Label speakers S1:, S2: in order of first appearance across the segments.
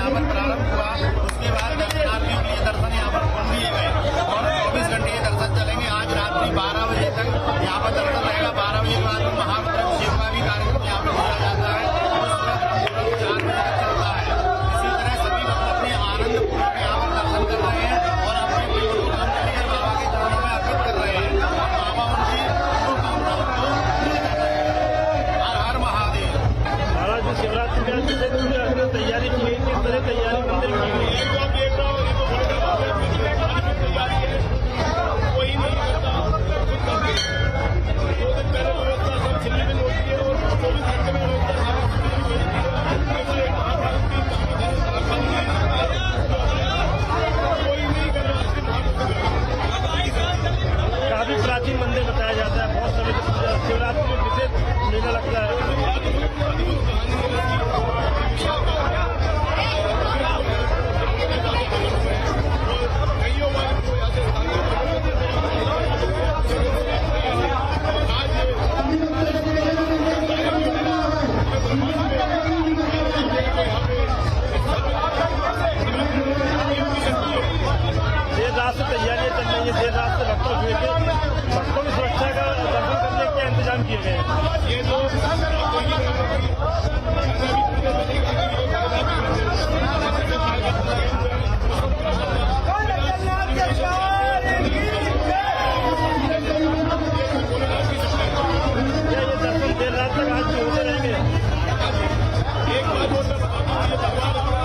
S1: यहाँ पर प्रारंभ हुआ, उसके बाद दर्शनार्थियों के लिए दर्शन यहाँ पर खोल दिए गए और 24 घंटे ये दर्शन चलेंगे। आज रात्रि 12 बजे तक यहाँ पर दर्शन रहेगा। 12 बजे के बाद महाप्रभु शिव का भी कार्यक्रम यहाँ पर किया जाता है और सुबह 4 बजे तक चलता है। इसी तरह सभी भक्त अपने आनंद पूर्वक यहाँ पर दर्शन कर रहे हैं और अपने मनोकामना लेकर बाबा के चरणों में अर्पित कर रहे हैं। बाबा उनकी मनोकामनाओं को पूर्ण कर रहे हैं। हर हर महादेव।
S2: महाराज जो शिवरात्रि का तैयारी की गई, किस तरह तैयारी मंदिर की गई है?
S3: कोई नहीं करता, खुद करते हैं। 2 दिन पहले व्यवस्था सब छिल्ली में होती है और 24 घंटे में व्यवस्था कोई नहीं कर रहा।
S2: काफी प्राचीन मंदिर बताया जाता है, बहुत सारे शिवरात्रि में विशेष मेला लगता है। देर रात से तैयारियां चल रही है, देर रात से भक्तों हुए थे। भक्तों की सुरक्षा का दर्शन करने के क्या इंतजाम किए गए हैं?
S3: ये तो
S2: क्या ये दर्शन देर रात तक आज भी होते रहेंगे?
S3: एक बात और मैं बताता हूँ,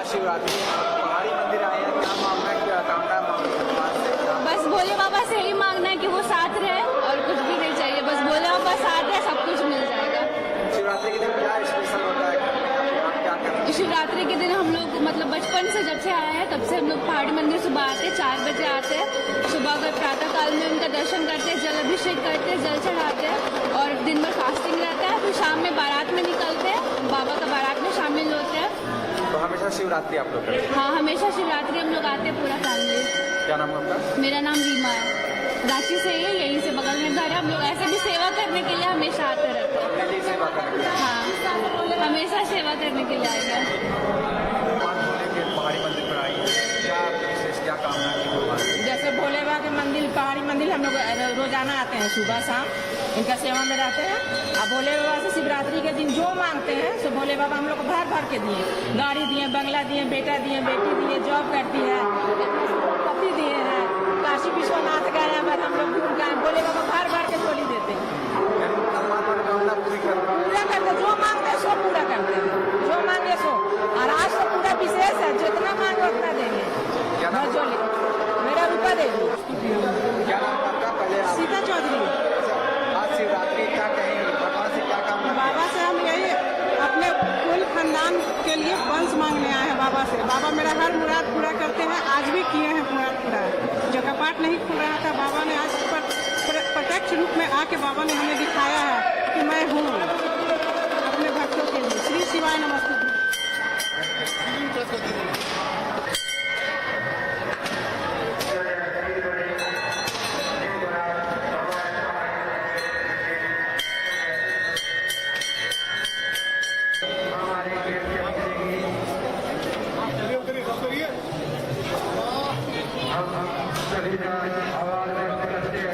S4: शिवरात्रि पहाड़ी मंदिर आए हैं, क्या मांगना है, क्या कामना मांगना?
S5: बस भोले बाबा से यही मांगना है कि वो साथ रहे और कुछ भी नहीं चाहिए। बस भोले बाबा साथ है, सब कुछ मिल जाएगा।
S4: शिवरात्रि के दिन क्या स्पेशल होता है, क्या करते हैं?
S5: शिवरात्रि के दिन हम लोग मतलब बचपन से जब से आए हैं तब से हम लोग पहाड़ी मंदिर सुबह आते हैं, 4 बजे आते हैं। सुबह का प्रातः काल में उनका दर्शन करते हैं, जल अभिषेक करते हैं, जल चढ़ाते हैं और दिन भर फास्टिंग रहता है। फिर शाम में बारात में निकलते हैं, बाबा का बारात में शामिल होते हैं।
S4: तो हमेशा शिवरात्रि आप लोग करते हैं?
S5: हाँ, हमेशा शिवरात्रि हम लोग आते हैं, पूरा फैमिली।
S4: क्या नाम है आपका?
S5: मेरा नाम रीमा है, रांची से ही है, यहीं से बगल में घर है। हम लोग ऐसे भी सेवा करने के लिए हमेशा आते रहते हैं।
S4: जी, सेवा करते हैं।
S5: हाँ, हमेशा सेवा करने के लिए आएगा।
S4: पहाड़ी मंदिर पर आई, क्या विशेष, क्या कामना की भगवान?
S6: जैसे भोले बाबा के मंदिर, पहाड़ी मंदिर हम लोग रोजाना आते हैं, सुबह शाम इनका सेवा में रहते हैं। अब भोले बाबा से शिवरात्रि के दिन जो मांगते हैं सो भोले बाबा हम लोग को भर भर के दिए, गाड़ी दिए, बंगला दिए, बेटा दिए, बेटी दिए, जॉब करती है, पति दिए हैं, काशी विश्वनाथ गए हैं, बस हम लोग घूम गए। भोले बाबा भर भर के झोली देते हैं, पूरा करते, जो मांगते हैं सो पूरा करते हैं, जो मांगे सो। और आज तो पूरा विशेष है, जितना मांगे उतना देंगे। झोली मेरा रूपा देवी।
S4: क्या नाम आपका? पहले
S6: सीता चौधरी।
S4: आज शिवरात्रि क्या कहेंगे, भगवान से क्या कामना?
S6: बाबा से हम यही अपने कुल खानदान के लिए वंश मांगने आए हैं बाबा से। बाबा मेरा हर मुराद पूरा करते हैं, आज भी किए हैं मुराद पूरा। जो कपाट नहीं खुल रहा था, बाबा ने आज प्रत्यक्ष रूप में आके बाबा ने हमें दिखाया है कि मैं हूँ अपने भक्तों के लिए। श्री शिवाय नमस्ते।
S7: सभी का आभार व्यक्त करते हैं।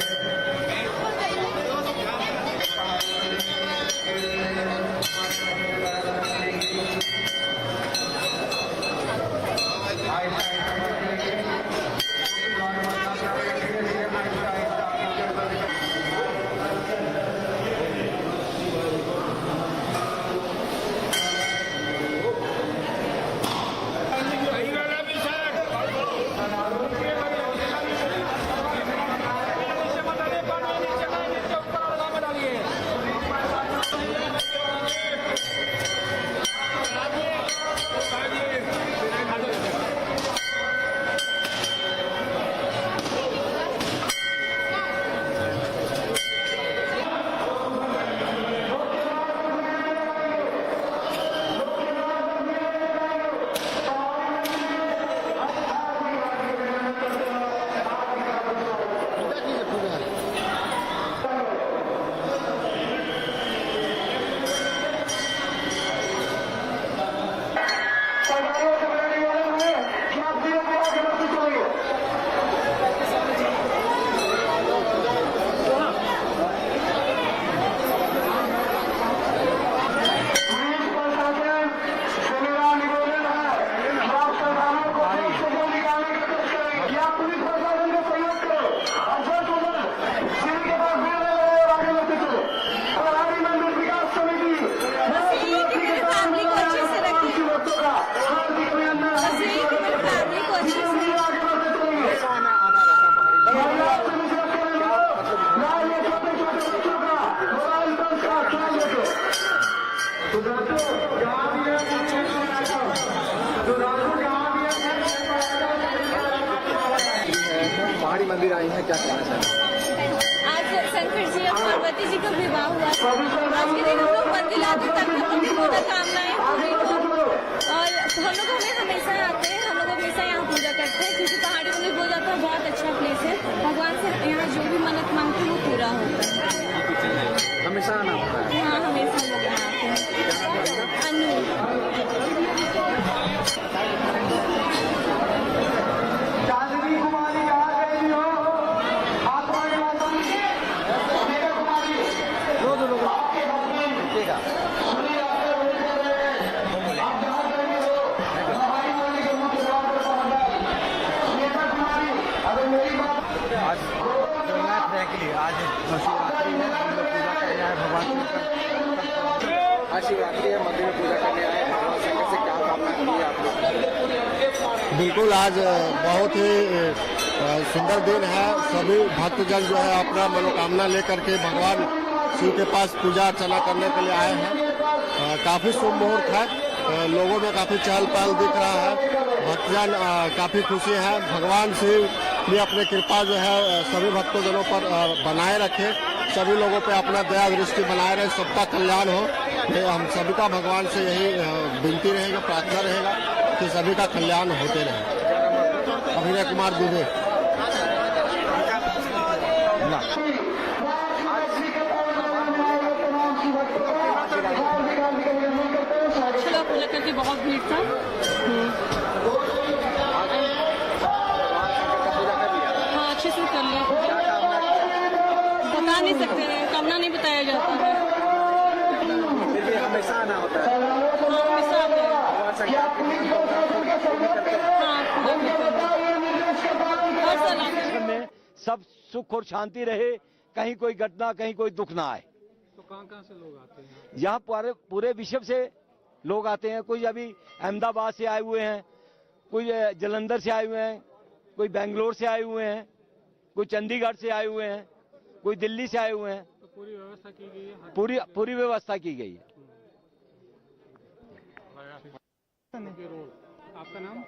S4: पहाड़ी मंदिर आई हैं, क्या कहना चाहेंगे?
S5: आज शंकर जी और पार्वती जी का विवाह हुआ। आज के दिन हम लोग मंदिर आते ताकि अपनी मनोकामनाएं पूरी हो, और हम लोग हमेशा आते हैं, हम लोग हमेशा यहाँ पूजा करते हैं क्योंकि पहाड़ी मंदिर बहुत ज़्यादा बहुत अच्छा प्लेस है। भगवान से यहाँ जो भी मन्नत मांगते हैं वो पूरा होता है।
S4: हमेशा आना होता है?
S5: हाँ, हमेशा लोग यहाँ आते हैं। अनु
S4: आज शिवरात्रि है, हम लोग पूजा करने आए भगवान शंकर। आज शिवरात्रि है, मंदिर में पूजा करने आए भगवान शंकर से क्या कामना की है आप लोग?
S8: बिल्कुल, आज बहुत ही सुंदर दिन है। सभी भक्तजन जो है अपना मनोकामना लेकर के भगवान शिव के पास पूजा अर्चना करने के लिए आए हैं। काफी शुभ मुहूर्त है, लोगों में काफी चहल पहल दिख रहा है। भक्तजन काफी खुशी है। भगवान शिव भी अपनी कृपा जो है सभी भक्तजनों पर बनाए रखे, सभी लोगों पे अपना दया दृष्टि बनाए रहे, सबका कल्याण हो। ये हम सभी का भगवान से यही विनती रहेगा, प्रार्थना रहेगा कि सभी का कल्याण होते रहे। अभिनय कुमार दुबे।
S5: करके बहुत भीड़ था। हाँ, अच्छे से कर लिया। बता नहीं सकते, कामना नहीं बताया जाता है।
S4: हमेशा आना होता है?
S5: हाँ, हमेशा आते हैं।
S9: में सब सुख और शांति रहे, कहीं कोई घटना, कहीं कोई दुख ना आए।
S10: तो कहाँ से लोग आते हैं?
S9: यहाँ पूरे विश्व से लोग आते हैं। कोई अभी अहमदाबाद से आए हुए हैं, कोई जलंधर से आए हुए हैं, कोई बेंगलोर से आए हुए हैं, कोई चंडीगढ़ से आए हुए हैं, कोई दिल्ली से आए हुए हैं।
S10: तो पूरी व्यवस्था की गई है?
S9: पूरी व्यवस्था की गई है।
S10: आपका नाम?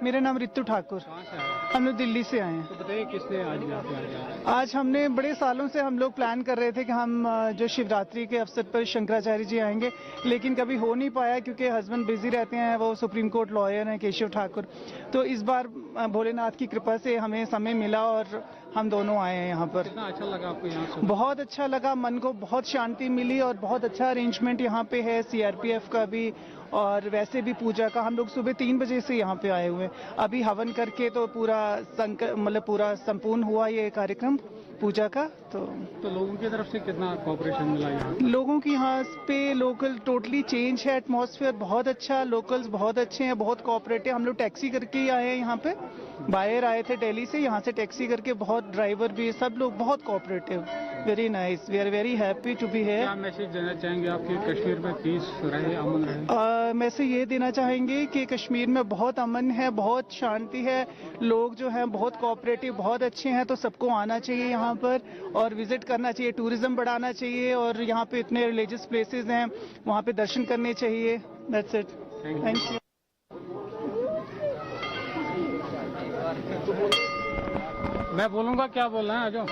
S11: मेरा नाम रितु ठाकुर।
S10: कहाँ से आए?
S11: हम लोग दिल्ली से आए हैं।
S10: तो बताइए किसने आज यहाँ पे आया?
S11: आज हमने बड़े सालों से हम लोग प्लान कर रहे थे कि हम जो शिवरात्रि के अवसर पर शंकराचार्य जी आएंगे, लेकिन कभी हो नहीं पाया क्योंकि हस्बैंड बिजी रहते हैं, वो सुप्रीम कोर्ट लॉयर हैं केशव ठाकुर। तो इस बार भोलेनाथ की कृपा से हमें समय मिला और हम दोनों आए हैं यहाँ पर।
S10: कितना अच्छा लगा आपको यहाँ से?
S11: बहुत अच्छा लगा, मन को बहुत शांति मिली और बहुत अच्छा अरेंजमेंट यहाँ पे है, सीआरपीएफ का भी और वैसे भी पूजा का। हम लोग सुबह 3 बजे से यहाँ पे आए हुए हैं, अभी हवन करके तो पूरा पूरा संपूर्ण हुआ ये कार्यक्रम पूजा का। तो
S10: लोगों की तरफ से कितना कोऑपरेशन मिला यहाँ?
S11: लोगों की यहाँ पे लोकल टोटली चेंज है, एटमॉस्फेयर बहुत अच्छा, लोकल्स बहुत अच्छे हैं, बहुत कोऑपरेटिव। हम लोग टैक्सी करके ही आए हैं यहाँ पे, बाहर आए थे दिल्ली से, यहाँ से टैक्सी करके, बहुत ड्राइवर भी सब लोग बहुत cooperative, very nice, we are very happy to be here.
S10: क्या मैसेज देना चाहेंगे आपके कश्मीर में पीस रहे, अमन रहे?
S11: मैसेज ये देना चाहेंगे कि कश्मीर में बहुत अमन है, बहुत शांति है, लोग जो हैं बहुत कोऑपरेटिव, बहुत अच्छे हैं, तो सबको आना चाहिए यहाँ पर और विजिट करना चाहिए, टूरिज्म बढ़ाना चाहिए और यहाँ पे इतने रिलीजियस प्लेसेस हैं वहाँ पे दर्शन करने चाहिए। That's it, thank you.
S10: मैं बोलूँगा, क्या बोल रहे हैं? आ जाओ।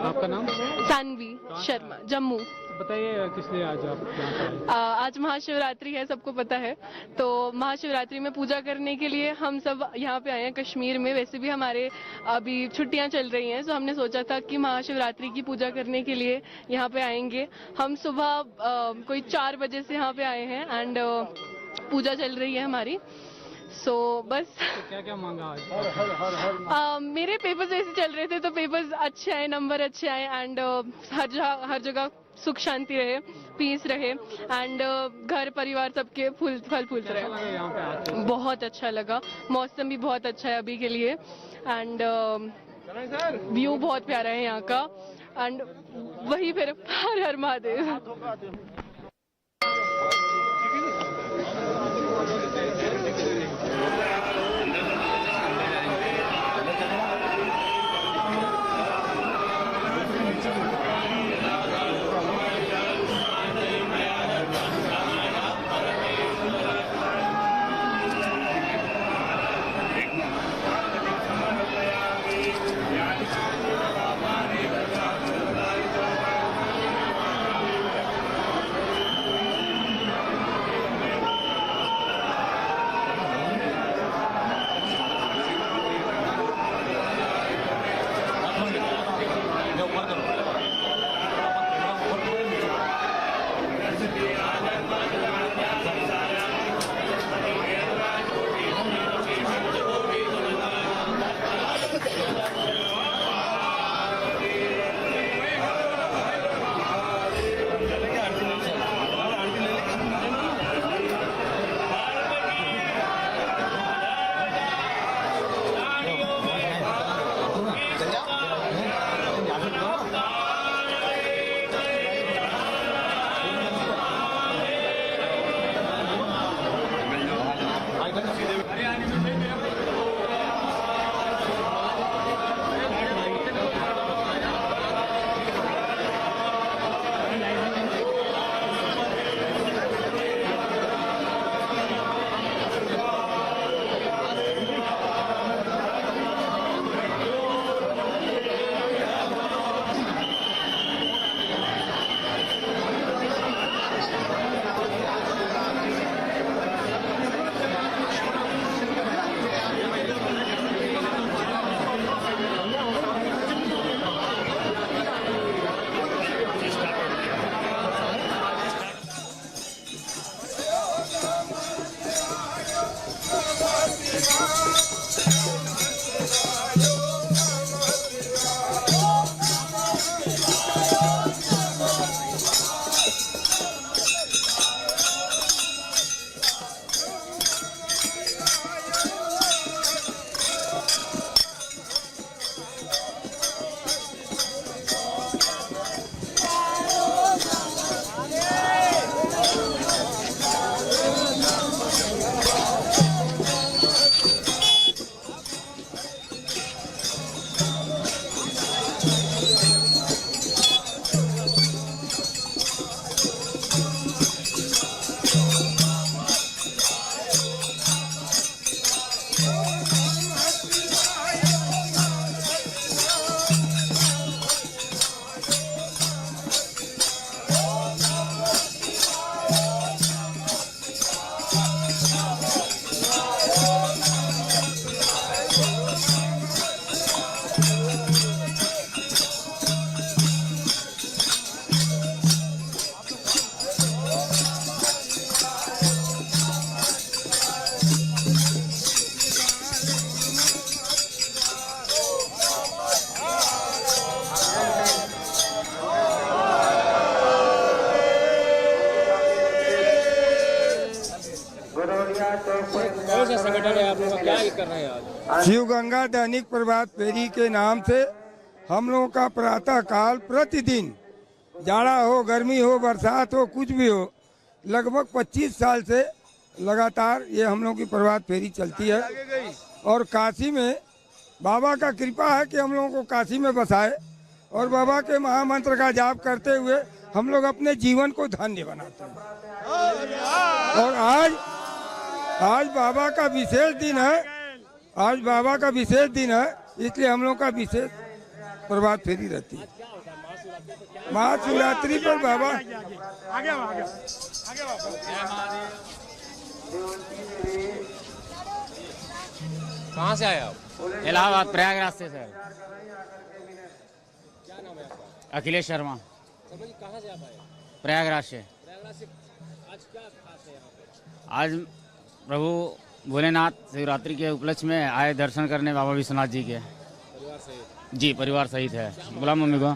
S10: आपका नाम?
S12: सानवी शर्मा, जम्मू।
S10: बताइए किस लिए आज आप यहाँ पे आए?
S12: आज महाशिवरात्रि है, सबको पता है, तो महाशिवरात्रि में पूजा करने के लिए हम सब यहाँ पे आए हैं कश्मीर में। वैसे भी हमारे अभी छुट्टियाँ चल रही हैं, तो हमने सोचा था कि महाशिवरात्रि की पूजा करने के लिए यहाँ पे आएंगे। हम सुबह कोई 4 बजे से यहाँ पे आए हैं एंड पूजा चल रही है हमारी। बस
S10: तो क्या क्या मांगा आज?
S12: मेरे पेपर्स ऐसे चल रहे थे, तो पेपर्स अच्छे आए, नंबर अच्छे आए एंड हर जगह सुख शांति रहे, पीस रहे एंड घर परिवार सबके फल फूल रहे।
S10: यहाँ पे आके
S12: बहुत अच्छा लगा, मौसम भी बहुत अच्छा है अभी के लिए एंड व्यू बहुत प्यारा है यहाँ का एंड वही फिर हर हर महादेव।
S4: सा संगठन है आप लोग का, क्या कर रहे हैं आज?
S13: शिव गंगा दैनिक प्रभात फेरी के नाम से हम लोगों का प्रातः काल प्रतिदिन, जाड़ा हो, गर्मी हो, बरसात हो, कुछ भी हो, लगभग 25 साल से लगातार ये हम लोगों की प्रभात फेरी चलती है। और काशी में बाबा का कृपा है कि हम लोगों को काशी में बसाए और बाबा के महामंत्र का जाप करते हुए हम लोग अपने जीवन को धन्य बनाते हैं। और आज बाबा का विशेष दिन है, आज बाबा का विशेष दिन है, इसलिए हम लोग का विशेष प्रभात फेरी रहती है। महाशिवरात्रि पर बाबा
S4: कहाँ से आए आप?
S14: इलाहाबाद प्रयागराज से सर।
S4: क्या नाम है आपका?
S14: अखिलेश शर्मा।
S4: कहाँ से आप आए?
S14: प्रयागराज से।
S4: प्रयागराज से। आज क्या खास है यहाँ पे?
S14: आज प्रभु भोलेनाथ शिवरात्रि के उपलक्ष्य में आए दर्शन करने बाबा विश्वनाथ जी के।
S4: परिवार सहित?
S14: जी परिवार सहित है। बोला मम्मी को।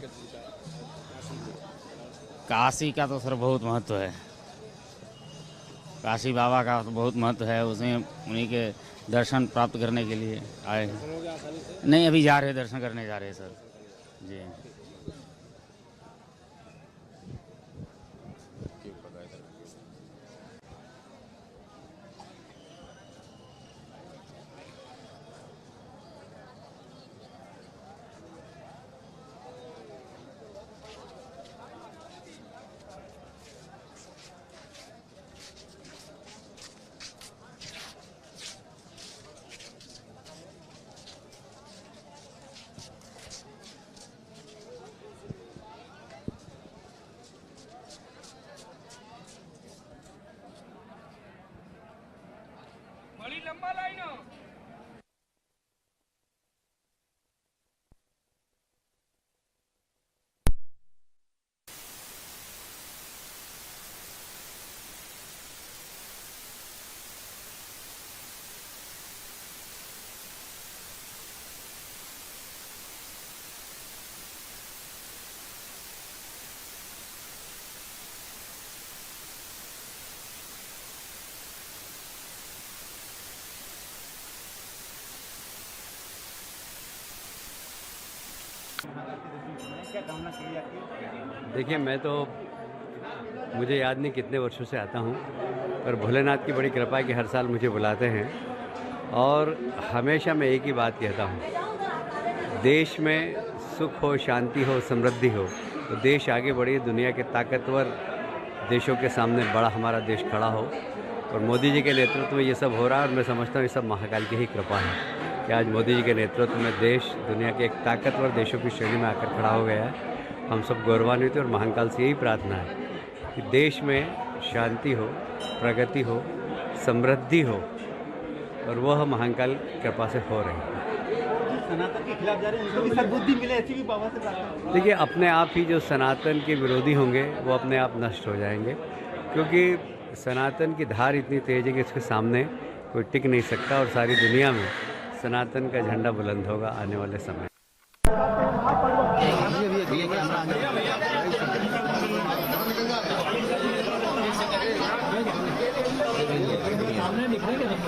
S14: काशी का तो सर बहुत महत्व है, काशी बाबा का तो बहुत महत्व है, उसमें उन्हीं के दर्शन प्राप्त करने के लिए आए हैं। नहीं अभी जा रहे हैं, दर्शन करने जा रहे हैं सर जी।
S15: देखिए मैं तो मुझे याद नहीं कितने वर्षों से आता हूँ, पर भोलेनाथ की बड़ी कृपा है कि हर साल मुझे बुलाते हैं और हमेशा मैं एक ही बात कहता हूँ, देश में सुख हो, शांति हो, समृद्धि हो तो देश आगे बढ़े, दुनिया के ताकतवर देशों के सामने बड़ा हमारा देश खड़ा हो। और मोदी जी के नेतृत्व में ये सब हो रहा है और मैं समझता हूँ ये सब महाकाल की ही कृपा है कि आज मोदी जी के नेतृत्व में देश दुनिया के एक ताकतवर देशों की श्रेणी में आकर खड़ा हो गया है। हम सब गौरवान्वित हैं और महाकाल से यही प्रार्थना है कि देश में शांति हो, प्रगति हो, समृद्धि हो और वह महाकाल कृपा से हो रही है।
S4: सनातन के खिलाफ जा रहे हैं, उनको भी सद्बुद्धि मिले, ऐसी भी बाबा से प्रार्थना।
S15: देखिए अपने आप ही जो सनातन के विरोधी होंगे वो अपने आप नष्ट हो जाएंगे, क्योंकि सनातन की धार इतनी तेज है कि इसके सामने कोई टिक नहीं सकता और सारी दुनिया में सनातन का झंडा बुलंद होगा आने वाले समय।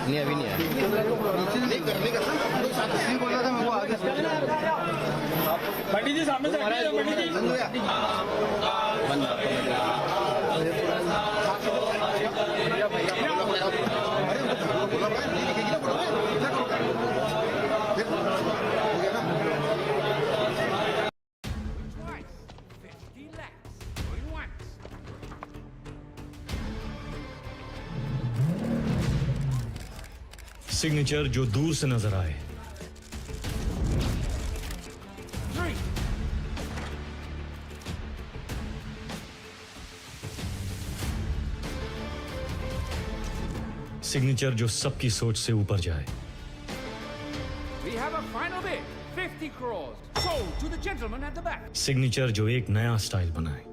S4: नहीं अभी नहीं है। पंडित जी सामने से पंडित जी
S16: सिग्नेचर जो दूर से नजर आए, सिग्नेचर जो सबकी सोच से ऊपर जाए।
S17: We have a final bid, 50 crores, sold to the gentleman at the back.
S16: Signature जो एक नया स्टाइल बनाए।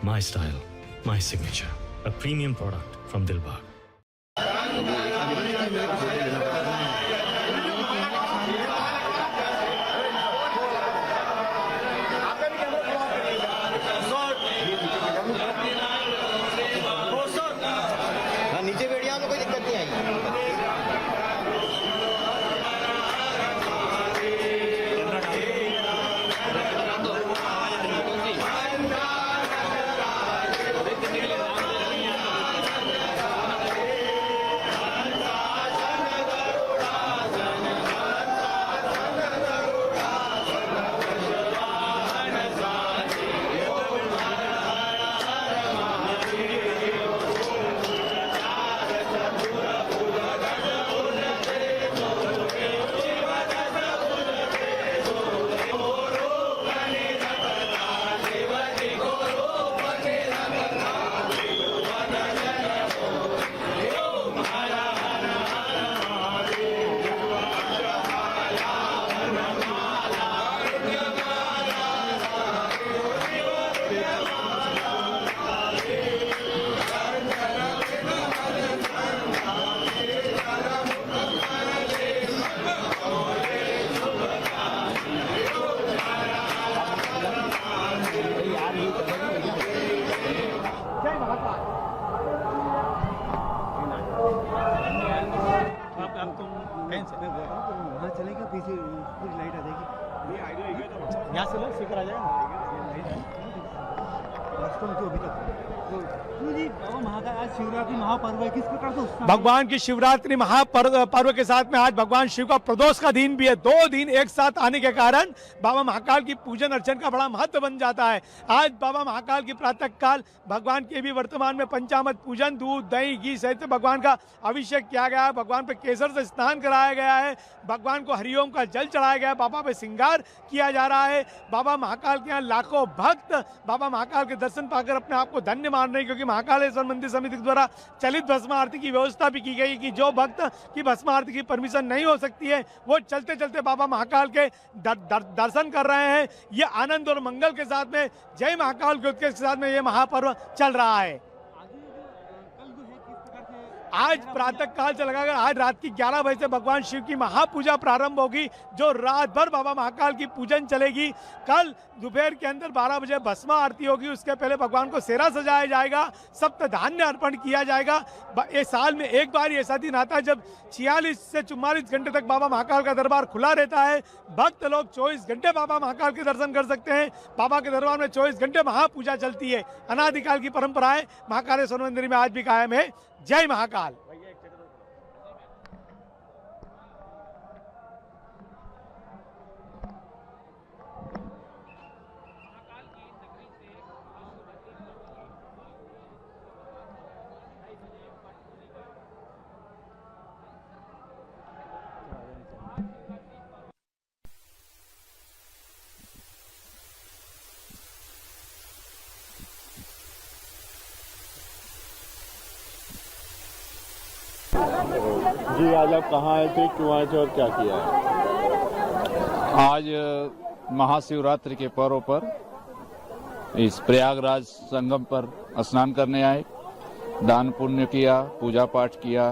S16: My style, my signature, a premium product from Dilbag.
S4: वहाँ चलेगा, पीछे पूरी लाइट आ जाएगी। यहाँ से लो, स्पीकर आ जाएगा। वास्तव में तो अभी तक जी बाबा महाकाल आज शिवरात्रि महापर्व है, किस प्रकार से उत्साह?
S2: भगवान की शिवरात्रि महापर्व के साथ में आज भगवान शिव का प्रदोष का दिन भी है। 2 दिन एक साथ आने के कारण बाबा महाकाल की पूजन अर्चन का बड़ा महत्व बन जाता है। आज बाबा महाकाल की प्रातः काल भगवान के भी वर्तमान में पंचामृत पूजन, दूध दही घी सहित भगवान का अभिषेक किया गया है। भगवान पे केसर से स्नान कराया गया है। भगवान को हरिओम का जल चढ़ाया गया है। बाबा पे श्रृंगार किया जा रहा है। बाबा महाकाल के यहाँ लाखों भक्त बाबा महाकाल के दर्शन पाकर अपने आप को धन्य मान रहे हैं, क्योंकि महाकालेश्वर मंदिर समिति द्वारा चलित भस्म आरती की व्यवस्था भी की गई कि जो भक्त की भस्म आरती की परमिशन नहीं हो सकती है वो चलते चलते बाबा महाकाल के दर्शन कर रहे हैं। ये आनंद और मंगल के साथ में जय महाकाल के साथ में ये महापर्व चल रहा है। आज प्रातः काल से लगाकर आज रात की 11 बजे से भगवान शिव की महापूजा प्रारंभ होगी, जो रात भर बाबा महाकाल की पूजन चलेगी। कल दोपहर के अंदर 12 बजे भस्मा आरती होगी। उसके पहले भगवान को सेरा सजाया जाएगा, सप्त धान्य अर्पण किया जाएगा। इस साल में एक बार ऐसा दिन आता है जब 46 से 44 घंटे तक बाबा महाकाल का दरबार खुला रहता है। भक्त लोग 24 घंटे बाबा महाकाल के दर्शन कर सकते हैं। बाबा के दरबार में 24 घंटे महापूजा चलती है। अनादिकाल की परंपरा है। महाकालेश्वर मंदिर में आज भी कायम है। जय महाकाल।
S3: जी आज आप कहाँ आए थे, क्यों आए थे और क्या किया है?
S18: आज महाशिवरात्रि के पर्व पर इस प्रयागराज संगम पर स्नान करने आए, दान पुण्य किया, पूजा पाठ किया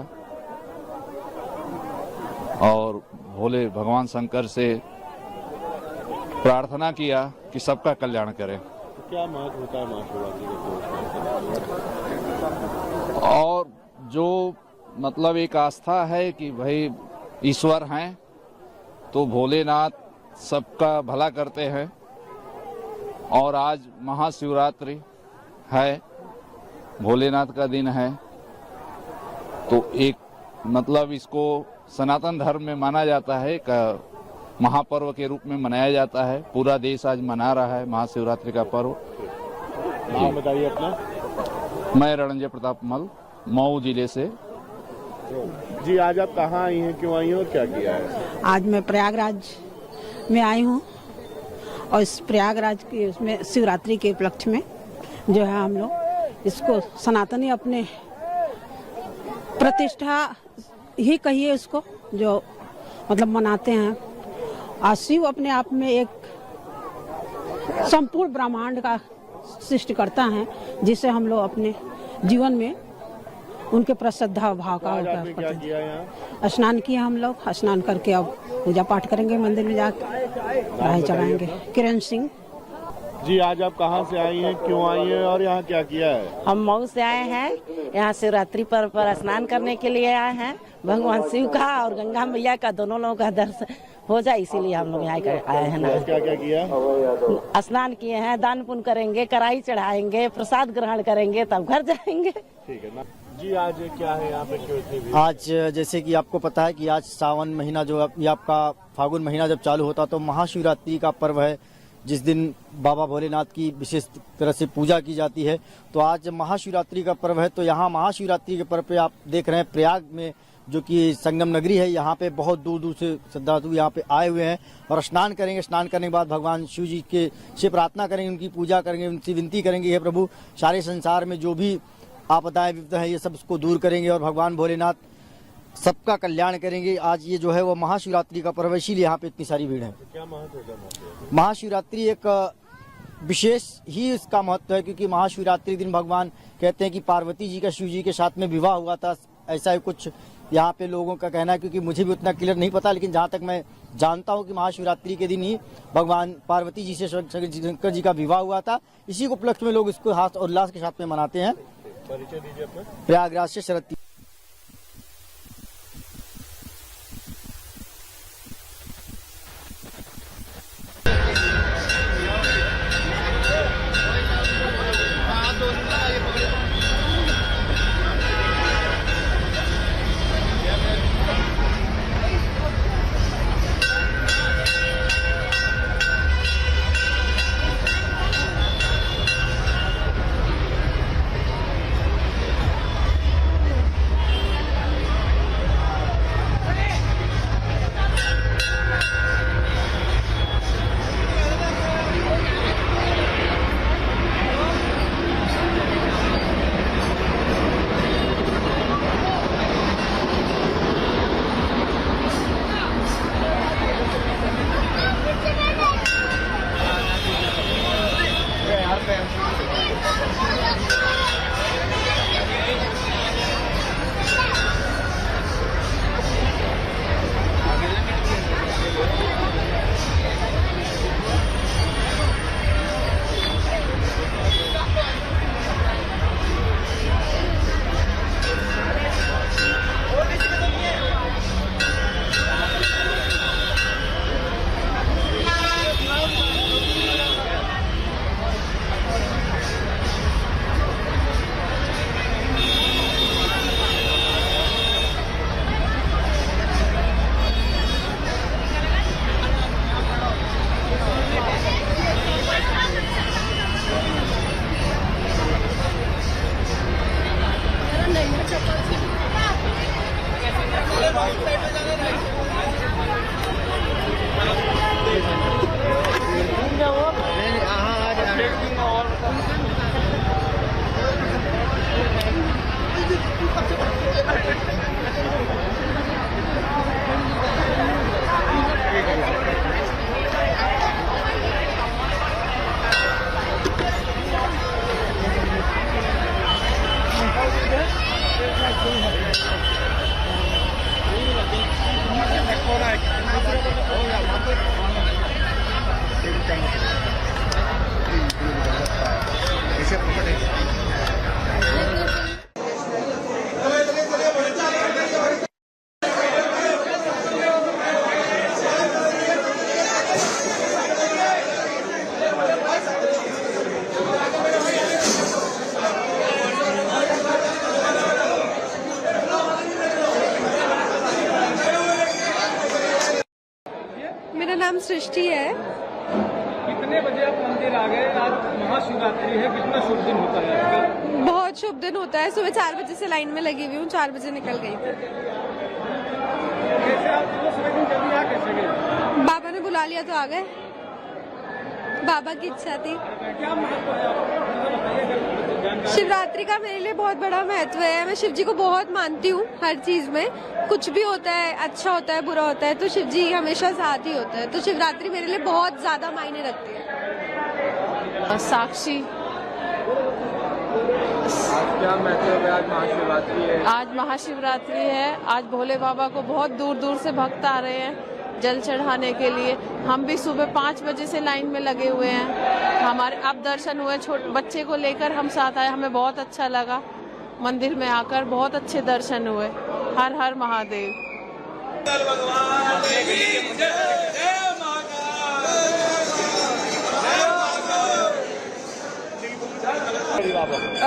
S18: और भोले भगवान शंकर से प्रार्थना किया कि सबका कल्याण करें।
S3: तो क्या महत्व होता है महाशिवरात्रि का?
S18: और जो मतलब एक आस्था है कि भाई ईश्वर हैं तो भोलेनाथ सबका भला करते हैं। और आज महाशिवरात्रि है, भोलेनाथ का दिन है, तो एक मतलब इसको सनातन धर्म में माना जाता है, महापर्व के रूप में मनाया जाता है। पूरा देश आज मना रहा है महाशिवरात्रि का पर्व।
S3: नाम बताइए अपना।
S18: मैं रणजय प्रताप मल, मऊ जिले से।
S3: जी आज आप कहाँ आई हैं, क्यों आई हैं और क्या किया है?
S19: आज मैं प्रयागराज में आई हूँ और इस प्रयागराज के उसमें शिवरात्रि के उपलक्ष्य में जो है हम लोग इसको सनातनी अपने प्रतिष्ठा ही कहिए इसको, जो मतलब मनाते हैं। आज शिव अपने आप में एक संपूर्ण ब्रह्मांड का सृष्टि करता है, जिसे हम लोग अपने जीवन में उनके प्रति श्रद्धा भाव का स्नान किया। हम लोग स्नान करके अब पूजा पाठ करेंगे, मंदिर में जाकर राही चढ़ाएंगे। किरण सिंह
S3: जी आज आप कहाँ से आई हैं, क्यों आई हैं और यहाँ क्या किया है?
S20: हम मऊ से आए हैं, यहाँ शिवरात्रि पर्व पर स्नान करने के लिए आए हैं। भगवान शिव का और गंगा मैया का दोनों लोगों का दर्शन हो जाए, इसीलिए हम लोग यहाँ आए हैं ना।
S3: क्या क्या किया?
S20: स्नान किए हैं, दान पुण्य करेंगे, कढ़ाई चढ़ाएंगे, प्रसाद ग्रहण करेंगे, तब घर जाएंगे।
S3: ठीक है ना जी। आज क्या है यहाँ पे, क्यों इतनी भीड़?
S4: आज जैसे कि आपको पता है कि आज सावन महीना जो आपका फागुन महीना जब चालू होता तो महाशिवरात्रि का पर्व है, जिस दिन बाबा भोलेनाथ की विशेष तरह से पूजा की जाती है। तो आज महाशिवरात्रि का पर्व है, तो यहाँ महाशिवरात्रि के पर्व पे आप देख रहे हैं प्रयाग में जो कि संगम नगरी है, यहाँ पे बहुत दूर दूर से श्रद्धालु यहाँ पे आए हुए हैं और स्नान करेंगे। स्नान करने के बाद भगवान शिव जी के से प्रार्थना करेंगे, उनकी पूजा करेंगे, उनसे विनती करेंगे, हे प्रभु सारे संसार में जो भी आपदाएं विपदा है ये सब उसको दूर करेंगे और भगवान भोलेनाथ सबका कल्याण करेंगे। आज ये जो है वो महाशिवरात्रि का पर्व है, इसीलिए यहाँ पे इतनी सारी भीड़ है।
S3: क्या महत्व है?
S4: महाशिवरात्रि एक विशेष ही इसका महत्व है, क्योंकि महाशिवरात्रि दिन भगवान कहते हैं कि पार्वती जी का शिव जी के साथ में विवाह हुआ था। ऐसा ही कुछ यहाँ पे लोगों का कहना है, क्योंकि मुझे भी उतना क्लियर नहीं पता, लेकिन जहाँ तक मैं जानता हूँ कि महाशिवरात्रि के दिन ही भगवान पार्वती जी से शंकर जी का विवाह हुआ था। इसी को उपलक्ष्य में लोग इसको हाथ और उल्लास के साथ में मनाते हैं।
S3: परिचय दीजिए अपना।
S4: प्रयागराज से शरद।
S21: मेरा नाम सृष्टि है।
S4: कितने बजे आप मंदिर आ गए? आज महाशिवरात्रि है, कितना शुभ दिन होता है आपका?
S21: बहुत शुभ दिन होता है। सुबह 4 बजे से लाइन में लगी हुई हूँ, 4 बजे निकल गई थी।
S4: कैसे आप सुबह जल्दी आ कैसे गए?
S21: बाबा ने बुला लिया तो आ गए, बाबा की इच्छा थी।
S4: क्या महत्व है?
S21: शिवरात्रि का मेरे लिए बहुत बड़ा महत्व है। मैं शिव जी को बहुत मानती हूँ हर चीज में। कुछ भी होता है, अच्छा होता है, बुरा होता है, तो शिव जी हमेशा साथ ही होता है। तो शिवरात्रि मेरे लिए बहुत ज्यादा मायने रखती है।
S12: साक्षी।
S4: क्या महत्व है? आज महाशिवरात्रि है।
S12: आज महाशिवरात्रि है। आज भोले बाबा को बहुत दूर दूर से भक्त आ रहे हैं जल चढ़ाने के लिए। हम भी सुबह 5 बजे से लाइन में लगे हुए हैं। हमारे अब दर्शन हुए, छोटे बच्चे को लेकर हम साथ आए, हमें बहुत अच्छा लगा। मंदिर में आकर बहुत अच्छे दर्शन हुए। हर हर महादेव।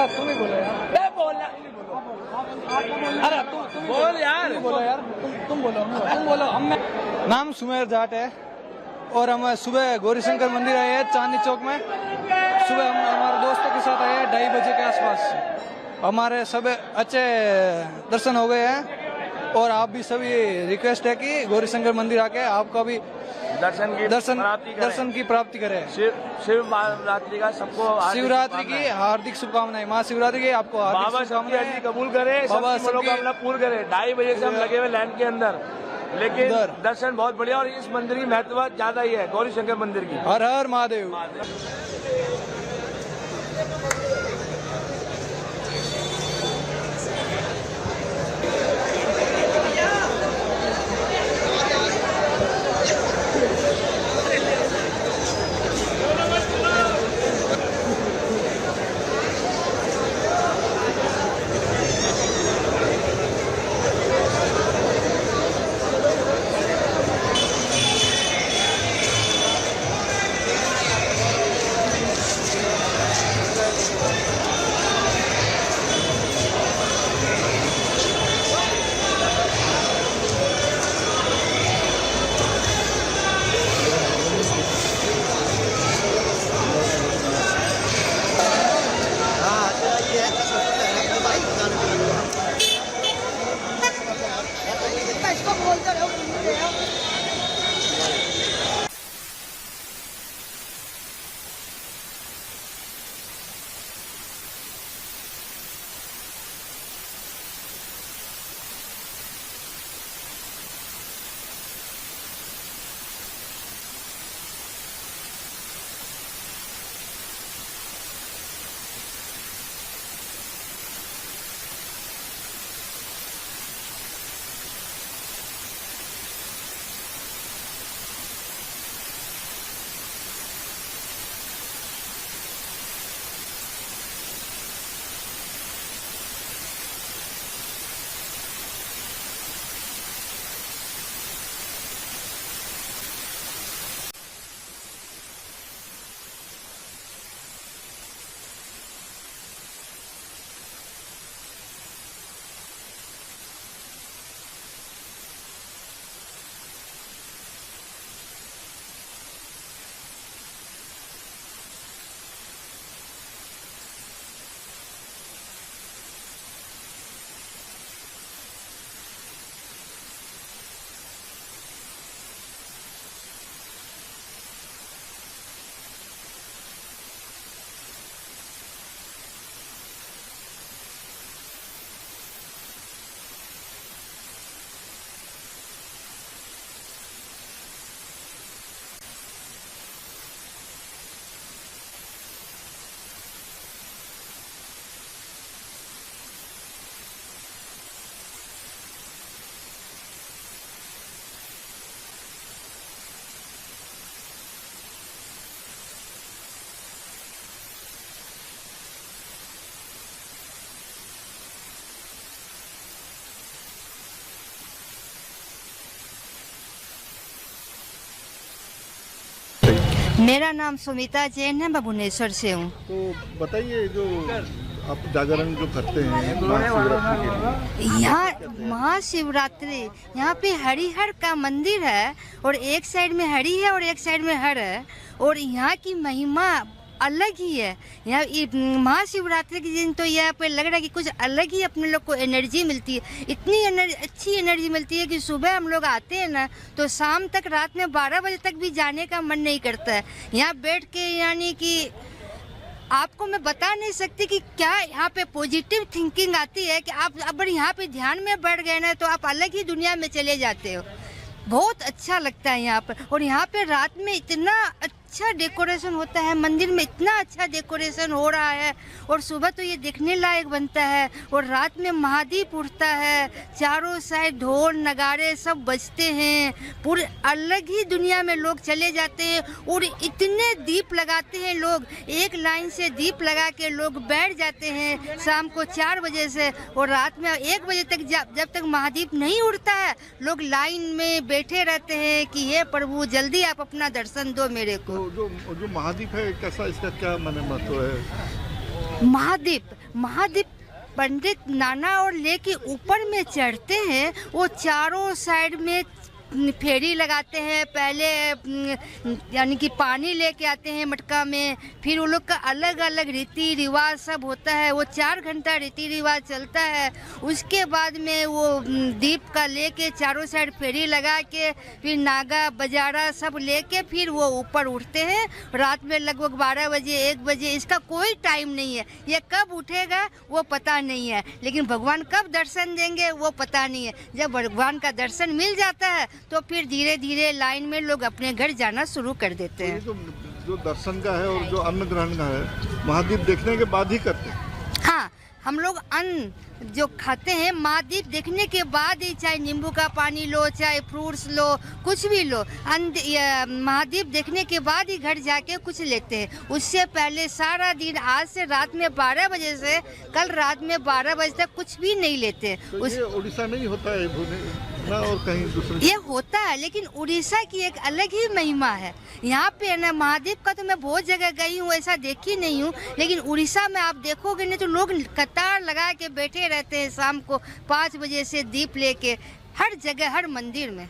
S4: तुम्हें बोलो यार, अरे तुम बोल यार, बोलो यार, तुम बोलो। हम नाम सुमेर जाट है और हम सुबह गौरीशंकर मंदिर आए हैं चांदनी चौक में। सुबह हम हमारे दोस्तों के साथ आए हैं 2:30 बजे के आसपास। हमारे सब अच्छे दर्शन हो गए हैं और आप भी सभी रिक्वेस्ट है कि गौरीशंकर मंदिर आके आपका भी दर्शन की प्राप्ति करें। शिवरात्रि का सबको शिवरात्रि की हार्दिक शुभकामनाएं। महाशिवरात्रि की आपको हार्दिक शुभकामनाएं।
S3: कबूल करे,
S4: बाबा
S3: मनोकामना पूर्ण करे। 2:30 बजे से हम लगे हुए लाइन के अंदर, लेकिन दर्शन बहुत बढ़िया। और इस मंदिर की महत्व ज्यादा ही है, गौरी शंकर मंदिर की।
S4: हर हर महादेव।
S22: मेरा नाम सुमिता जैन है, मैं भुवनेश्वर से हूँ।
S3: तो बताइए, जो
S4: आप जागरण जो करते हैं महाशिवरात्रि के लिए,
S1: यहाँ महाशिवरात्रि यहाँ पे हरिहर का मंदिर है और एक साइड में हरि है और एक साइड में हर है और यहाँ की महिमा अलग ही है। यहाँ महाशिवरात्रि के दिन तो यहाँ पे लग रहा है कि कुछ अलग ही अपने लोग को एनर्जी मिलती है, इतनी अच्छी एनर्जी मिलती है कि सुबह हम लोग आते हैं ना तो शाम तक रात में 12 बजे तक भी जाने का मन नहीं करता है। यहाँ बैठ के यानी कि आपको मैं बता नहीं सकती कि क्या यहाँ पे पॉजिटिव थिंकिंग आती है कि आप अगर यहाँ पे ध्यान में बैठ गए ना तो आप अलग ही दुनिया में चले जाते हो। बहुत अच्छा लगता है यहाँ पर। और यहाँ पे रात में इतना अच्छा डेकोरेशन होता है, मंदिर में इतना अच्छा डेकोरेशन हो रहा है और सुबह तो ये देखने लायक बनता है। और रात में महादीप उठता है, चारों साइड ढोल नगाड़े सब बजते हैं, पूरे अलग ही दुनिया में लोग चले जाते हैं। और इतने दीप लगाते हैं लोग, एक लाइन से दीप लगा के लोग बैठ जाते हैं शाम को 4 बजे से और रात में 1 बजे तक जब तक महादीप नहीं उठता है लोग लाइन में बैठे रहते हैं कि हे प्रभु जल्दी आप अपना दर्शन दो मेरे को।
S4: जो महादीप है कैसा, इसका क्या महत्व है?
S1: महादीप पंडित नाना और लेके ऊपर में चढ़ते हैं, वो चारों साइड में फेरी लगाते हैं। पहले यानी कि पानी लेके आते हैं मटका में, फिर वो लोग का अलग अलग रीति रिवाज सब होता है। वो 4 घंटा रीति रिवाज चलता है। उसके बाद में वो दीप का लेके चारों साइड फेरी लगा के फिर नागा बजारा सब लेके फिर वो ऊपर उठते हैं रात में लगभग 12 बजे 1 बजे। इसका कोई टाइम नहीं है, ये कब उठेगा वो पता नहीं है, लेकिन भगवान कब दर्शन देंगे वो पता नहीं है। जब भगवान का दर्शन मिल जाता है तो फिर धीरे धीरे लाइन में लोग अपने घर जाना शुरू कर देते हैं।
S4: जो दर्शन का है और जो अन्न ग्रहण का है महादीप देखने के बाद ही करते हैं।
S1: हाँ, हम लोग अन्न जो खाते हैं महादीप देखने के बाद ही, चाहे नींबू का पानी लो चाहे फ्रूट्स लो कुछ भी लो, महादीप देखने के बाद ही घर जाके कुछ लेते हैं। उससे पहले सारा दिन आज से रात में 12 बजे से कल रात में 12 बजे तक कुछ भी नहीं लेते।
S4: तो ये उड़ीसा में ही होता है और कहीं दूसरे?
S1: ये होता है, लेकिन उड़ीसा की एक अलग ही महिमा है। यहाँ पे ना महादीप का तो मैं बहुत जगह गई हूँ, ऐसा देखी नहीं हूँ, लेकिन उड़ीसा में आप देखोगे नहीं तो लोग कतार लगा के बैठे रहते हैं शाम को 5 बजे से दीप लेके हर जगह हर मंदिर में।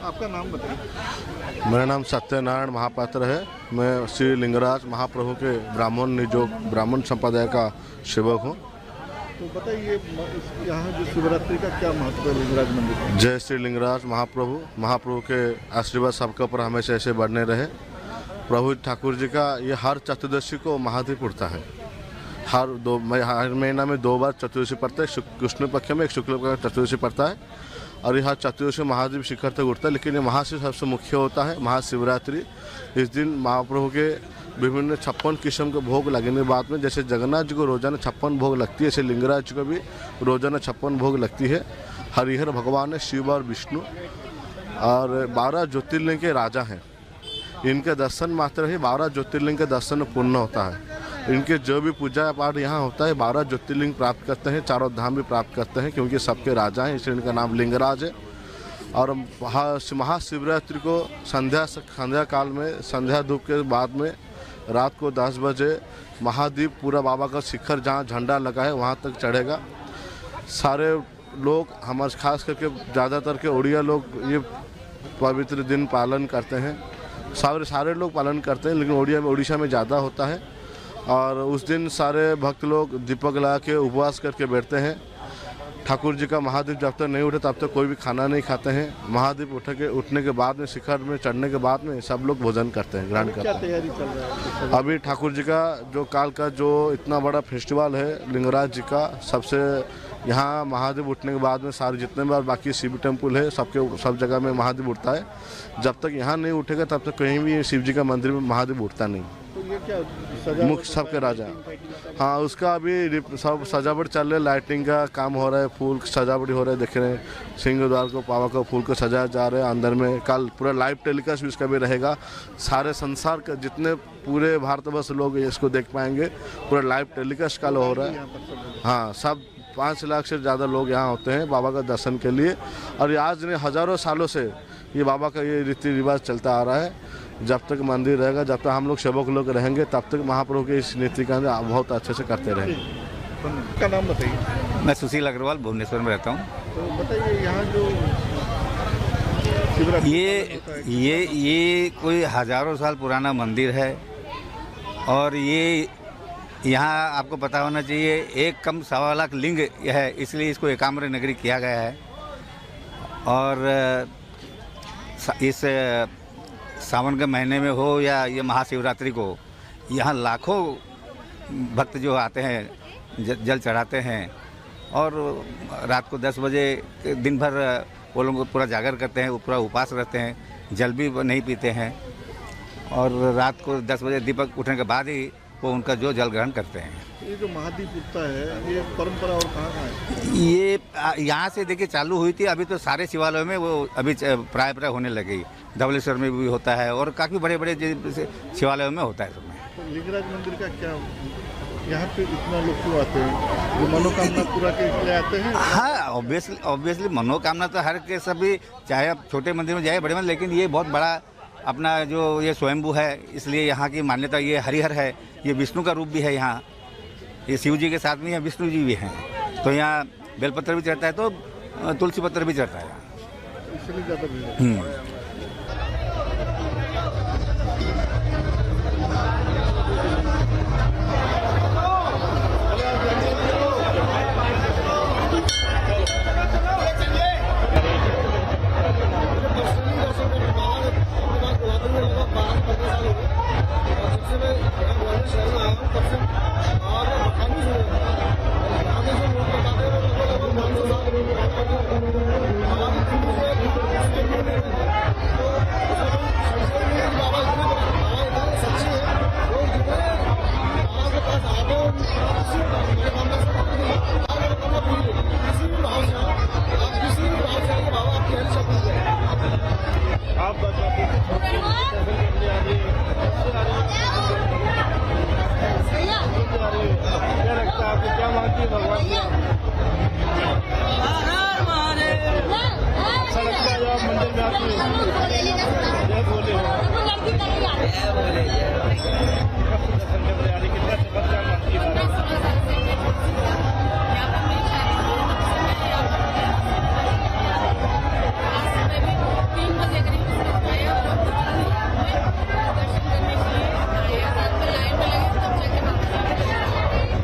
S4: आपका नाम बताइए।
S8: मेरा नाम सत्यनारायण महापात्र है। मैं श्री लिंगराज महाप्रभु के ब्राह्मण निजोग ब्राह्मण संप्रदाय का सेवक हूँ।
S4: तो बताइए यहाँ जो शिवरात्रि का क्या महत्व है लिंगराज मंदिर में?
S8: जय श्री लिंगराज महाप्रभु के आशीर्वाद सबके ऊपर हमेशा ऐसे बढ़ने रहे। प्रभु ठाकुर जी का ये हर चतुर्दशी को महादीप उठता है। हर महीना में 2 बार चतुर्दशी पड़ता है, कृष्ण पक्ष में एक शुक्ल पक्ष में चतुर्दशी पड़ता है और ये हर चतुर्दशी महादीप शिखर तक उठता है। लेकिन ये महाशिव सबसे मुख्य होता है महाशिवरात्रि। इस दिन महाप्रभु के विभिन्न 56 किस्म के भोग लगने के बाद में, जैसे जगन्नाथ जी को रोजाना 56 भोग लगती है, ऐसे लिंगराज जी को भी रोजाना 56 भोग लगती है। हरिहर भगवान है, शिव और विष्णु और 12 ज्योतिर्लिंग के राजा हैं। इनके दर्शन मात्र ही 12 ज्योतिर्लिंग के दर्शन पूर्ण होता है। इनके जो भी पूजा पाठ यहाँ होता है 12 ज्योतिर्लिंग प्राप्त करते हैं, चारों धाम भी प्राप्त करते हैं, क्योंकि सबके राजा हैं, इसलिए इनका नाम लिंगराज है। और महाशिवरात्रि को संध्या काल में संध्या धूप के बाद में रात को 10 बजे महादीप पूरा बाबा का शिखर जहाँ झंडा लगा है वहाँ तक चढ़ेगा। सारे लोग हमारे खास करके ज़्यादातर के उड़िया लोग ये पवित्र दिन पालन करते हैं। सारे लोग पालन करते हैं, लेकिन उड़ीसा में ज़्यादा होता है। और उस दिन सारे भक्त लोग दीपक लगा के उपवास करके बैठते हैं। ठाकुर जी का महादीप जब तक नहीं उठे तब तक कोई भी खाना नहीं खाते हैं। महादीप उठने के बाद में शिखर में चढ़ने के बाद में सब लोग भोजन करते हैं, ग्रहण करते हैं।
S4: क्या तैयारी चल रहा है
S8: अभी? ठाकुर जी का जो काल का जो इतना बड़ा फेस्टिवल है लिंगराज जी का, सबसे यहाँ महादीप उठने के बाद में सारे जितने भी बाकी शिव टेम्पल है सब जगह में महादीप उठता है। जब तक यहाँ नहीं उठेगा तब तक कहीं भी शिव जी का मंदिर में महादीप उठता नहीं।
S4: तो ये क्या
S8: मुख्य सबके राजा? हाँ, उसका अभी सब सजावट चल रहा है, लाइटिंग का काम हो रहा है, फूल सजावट हो रहा है, देख रहे हैं सिंह द्वार को पावा को फूल को सजाया जा रहा है अंदर में। कल पूरा लाइव टेलीकास्ट भी इसका भी रहेगा। सारे संसार के जितने पूरे भारतवर्ष लोग इसको देख पाएंगे। पूरा लाइव टेलीकास्ट कल हो रहा है। हाँ, सब 5 लाख से ज़्यादा लोग यहाँ होते हैं बाबा का दर्शन के लिए। और आज ने हज़ारों सालों से ये बाबा का ये रीति रिवाज चलता आ रहा है।
S6: जब तक मंदिर रहेगा, जब तक हम लोग सेवक लोग रहेंगे, तब तक महाप्रभु के इस नीति का बहुत अच्छे से करते रहेंगे।
S4: का नाम बताइए।
S22: मैं सुशील अग्रवाल भुवनेश्वर में रहता हूँ।
S4: तो बताइए यहाँ जो
S22: ये कोई हजारों साल पुराना मंदिर है और ये यहाँ आपको पता होना चाहिए 1 कम 1.25 लाख लिंग है, इसलिए इसको एकाम्र नगरी किया गया है। और इस सावन के महीने में हो या ये महाशिवरात्रि को यहाँ लाखों भक्त जो आते हैं जल चढ़ाते हैं और रात को 10 बजे दिन भर वो लोग पूरा जागर करते हैं, पूरा उपवास रहते हैं, जल भी नहीं पीते हैं और रात को 10 बजे दीपक उठने के बाद ही वो उनका जो जल ग्रहण करते हैं।
S4: ये जो महादीप उठता है ये परंपरा और कहाँ है?
S22: ये यहाँ से देखिए चालू हुई थी, अभी तो सारे शिवालयों में वो अभी प्राय होने लगी। धवलेश्वर में भी होता है और काफ़ी बड़े बड़े शिवालयों में होता है सब में।
S4: तो लिंगराज मंदिर का क्या, यहाँ पे इतना लोग क्यों आते हैं? जो मनोकामना पूरा के लिए आते हैं?
S22: हाँ, ऑब्वियसली मनोकामना तो हर के सभी, चाहे आप छोटे मंदिर में जाए बड़े मंदिर, लेकिन ये बहुत बड़ा अपना जो ये स्वयंभू है, इसलिए यहाँ की मान्यता ये हरिहर है, ये विष्णु का रूप भी है। यहाँ ये शिव जी के साथ में यहाँ विष्णु जी भी हैं, तो यहाँ बेलपत्र भी चढ़ता है तो तुलसी पत्र भी चढ़ता है,
S4: इसलिए ज़्यादा भीड़।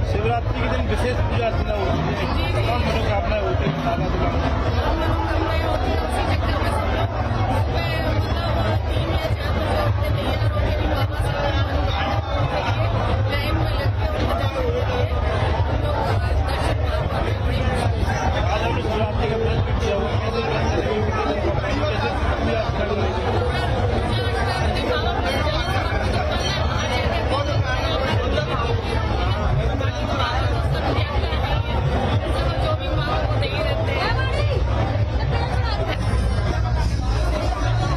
S4: शिवरात्रि के दिन विशेष पूजा अर्चना होती है, मनोकामना होती है।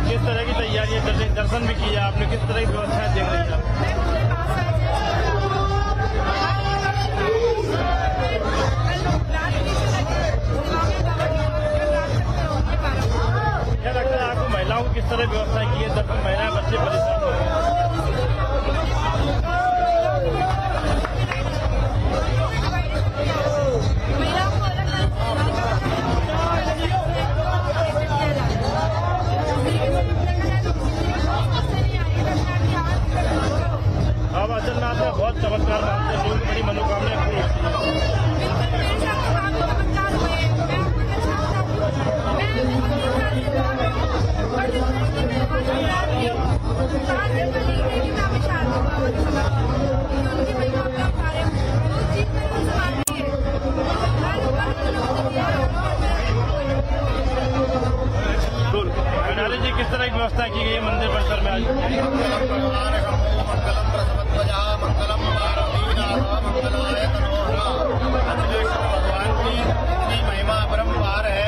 S4: किस तरह की तैयारियां चल रही, दर्शन भी किया आपने, किस तरह की व्यवस्थाएं देख रही है? क्या लगता है आपको महिलाओं को किस तरह व्यवस्था की है? दर्शन महिलाएं बच्चे परेशान हो रहे हैं। अब अचलनाथ में बहुत चमत्कार मानते हैं लोग, बड़ी मनोकामनाएं पूरी होती हैं। जी किस तरह की व्यवस्था की गई है मंदिर परिसर में आज? भगवान की इतनी महिमा अपरंपार है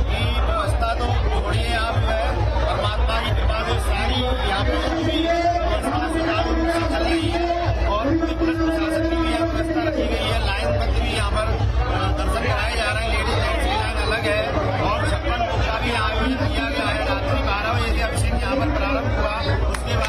S4: कि व्यवस्था तो छोड़िए आप है, परमात्मा की कृपा से सारी यहाँ पे व्यवस्था सुचारू रूप से चल रही है और पुलिस प्रशासन की भी व्यवस्था रखी गई है। लाइन तक भी यहाँ पर दर्शन कराए जा रहे हैं, लेडीज जेंट्स की लाइन अलग है और 56 भोग का भी आयोजन किया गया है। रात्रि 12 बजे से अभिषेक यहाँ पर प्रारंभ हुआ, उसके बाद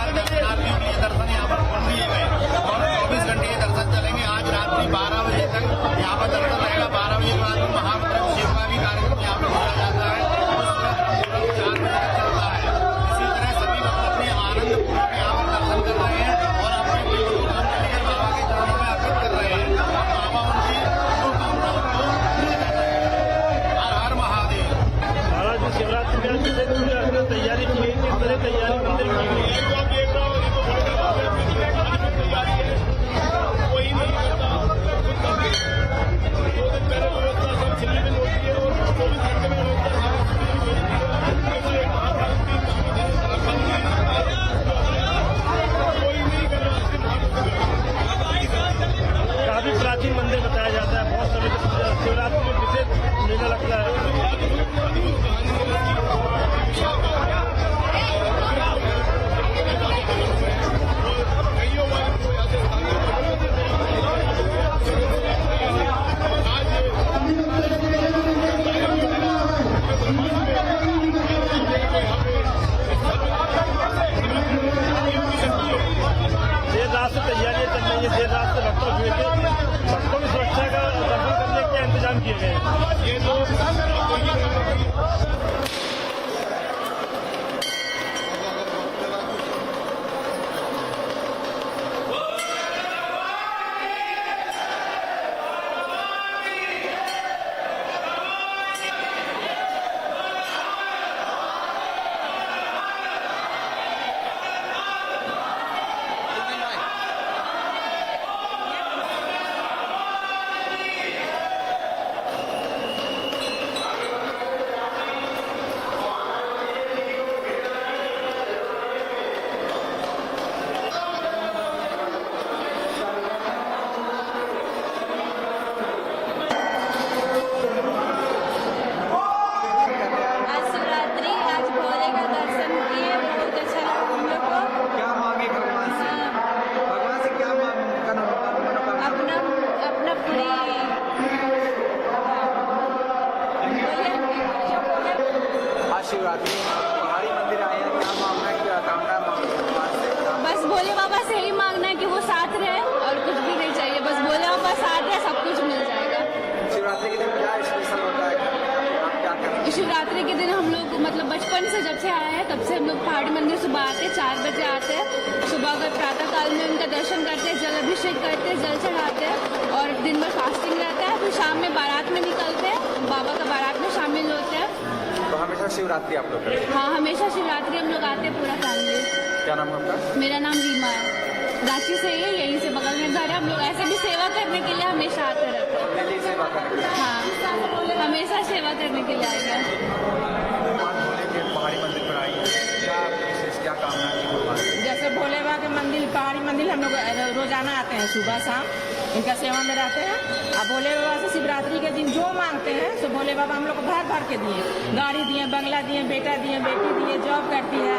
S5: काफी प्राचीन मंदिर बताया जाता है, बहुत समय से शिवरात्रि में विशेष मेला लगता है। देर रात से तैयारियां चल रही है, देर रात से भक्तों हुए थे, भक्तों की सुरक्षा का दर्शन करने के इंतजाम किए गए हैं।
S4: शिवरात्रि पहाड़ी मंदिर आए हैं, क्या मांगना है, क्या कामना है?
S7: बस भोले बाबा से ही मांगना है कि वो साथ रहे और कुछ भी नहीं चाहिए, बस भोले बाबा साथ है, सब कुछ मिल जाएगा।
S4: शिवरात्रि के दिन क्या स्पेशल होता है, आप क्या करें?
S7: शिवरात्रि के दिन हम लोग मतलब बचपन से जब से आए हैं तब से हम लोग पहाड़ी मंदिर सुबह आते हैं, 4 बजे आते हैं, सुबह अगर प्रातः काल में उनका दर्शन करते हैं, जल अभिषेक करते हैं, जल चढ़ाते हैं और दिन भर फास्टिंग रहता है, फिर शाम में बारात में निकलते हैं, बाबा का बारात में शामिल होते हैं।
S4: तो हमेशा शिवरात्रि आप लोग करते हैं?
S7: हाँ, हमेशा शिवरात्रि हम लोग आते हैं, पूरा फैमिली।
S4: क्या नाम है आपका?
S7: मेरा नाम रीमा है, रांची से ही है, यहीं से बगल में घर है। हम लोग ऐसे भी सेवा करने के लिए हमेशा आते रहते हैं।
S4: सेवा करने?
S7: हाँ, हमेशा सेवा करने के लिए आएगा।
S4: पहाड़ी मंदिर पर आई क्या विशेष, क्या कामना की?
S20: जैसे भोले बाबा के मंदिर, पहाड़ी मंदिर हम लोग रोजाना आते हैं, सुबह शाम इनका सेवा में रहते हैं। अब भोले बाबा से शिवरात्रि के दिन जो मांगते हैं तो भोले बाबा हम लोग को भर भर के दिए, गाड़ी दिए, बंगला दिए, बेटा दिए, बेटी दिए, जॉब करती है,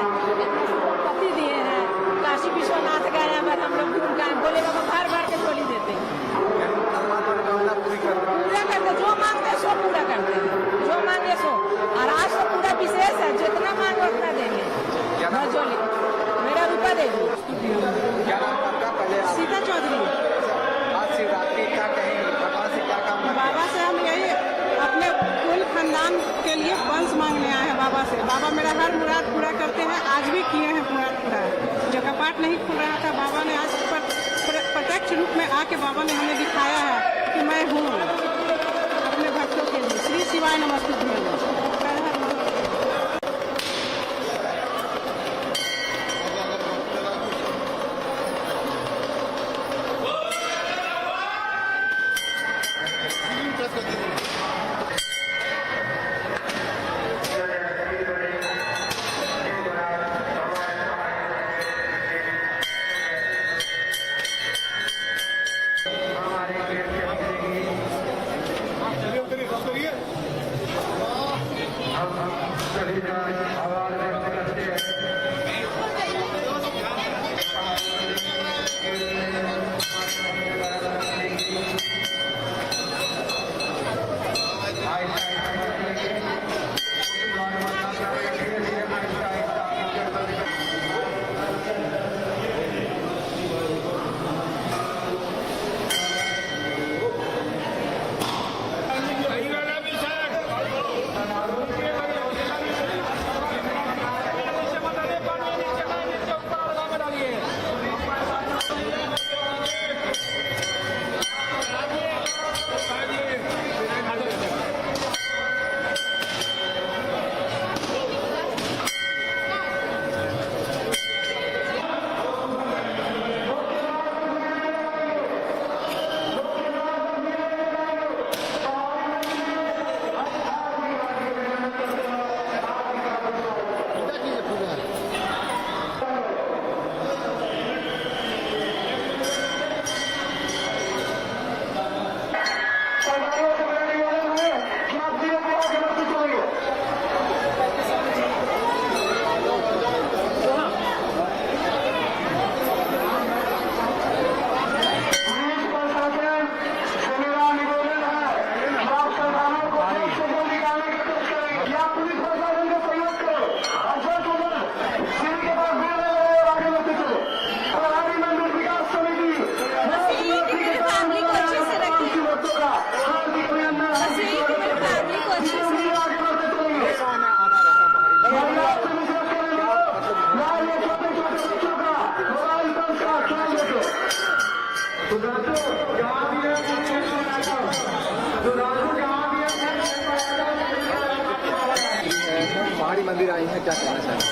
S20: पति दिए हैं, काशी विश्वनाथ गए हैं, हम लोग घूम गए, भोले बाबा भर भर के झोली देते हैं, पूरा करते, जो मांगते सो पूरा करते हैं, जो मांगे सो। और आज तो पूरा विशेष है, जितना मांगे उतना देंगे। झोली मेरा रूपा देवी।
S4: क्या नाम आपका? पहले
S20: सीता चौधरी।
S4: आज शिवरात्रि क्या कहेंगे, भगवान से क्या कामना?
S20: बाबा से हम यही अपने कुल खानदान के लिए वंश मांगने आए हैं बाबा से। बाबा मेरा हर मुराद पूरा करते हैं, आज भी किए हैं मुराद पूरा। जो कपाट नहीं खुल रहा था, बाबा ने आज प्रत्यक्ष रूप में आके बाबा ने हमें दिखाया है कि मैं हूँ अपने भक्तों के लिए। श्री शिवाय नमस्तुभ्यं।
S4: हैं, क्या कहना चाहेंगे?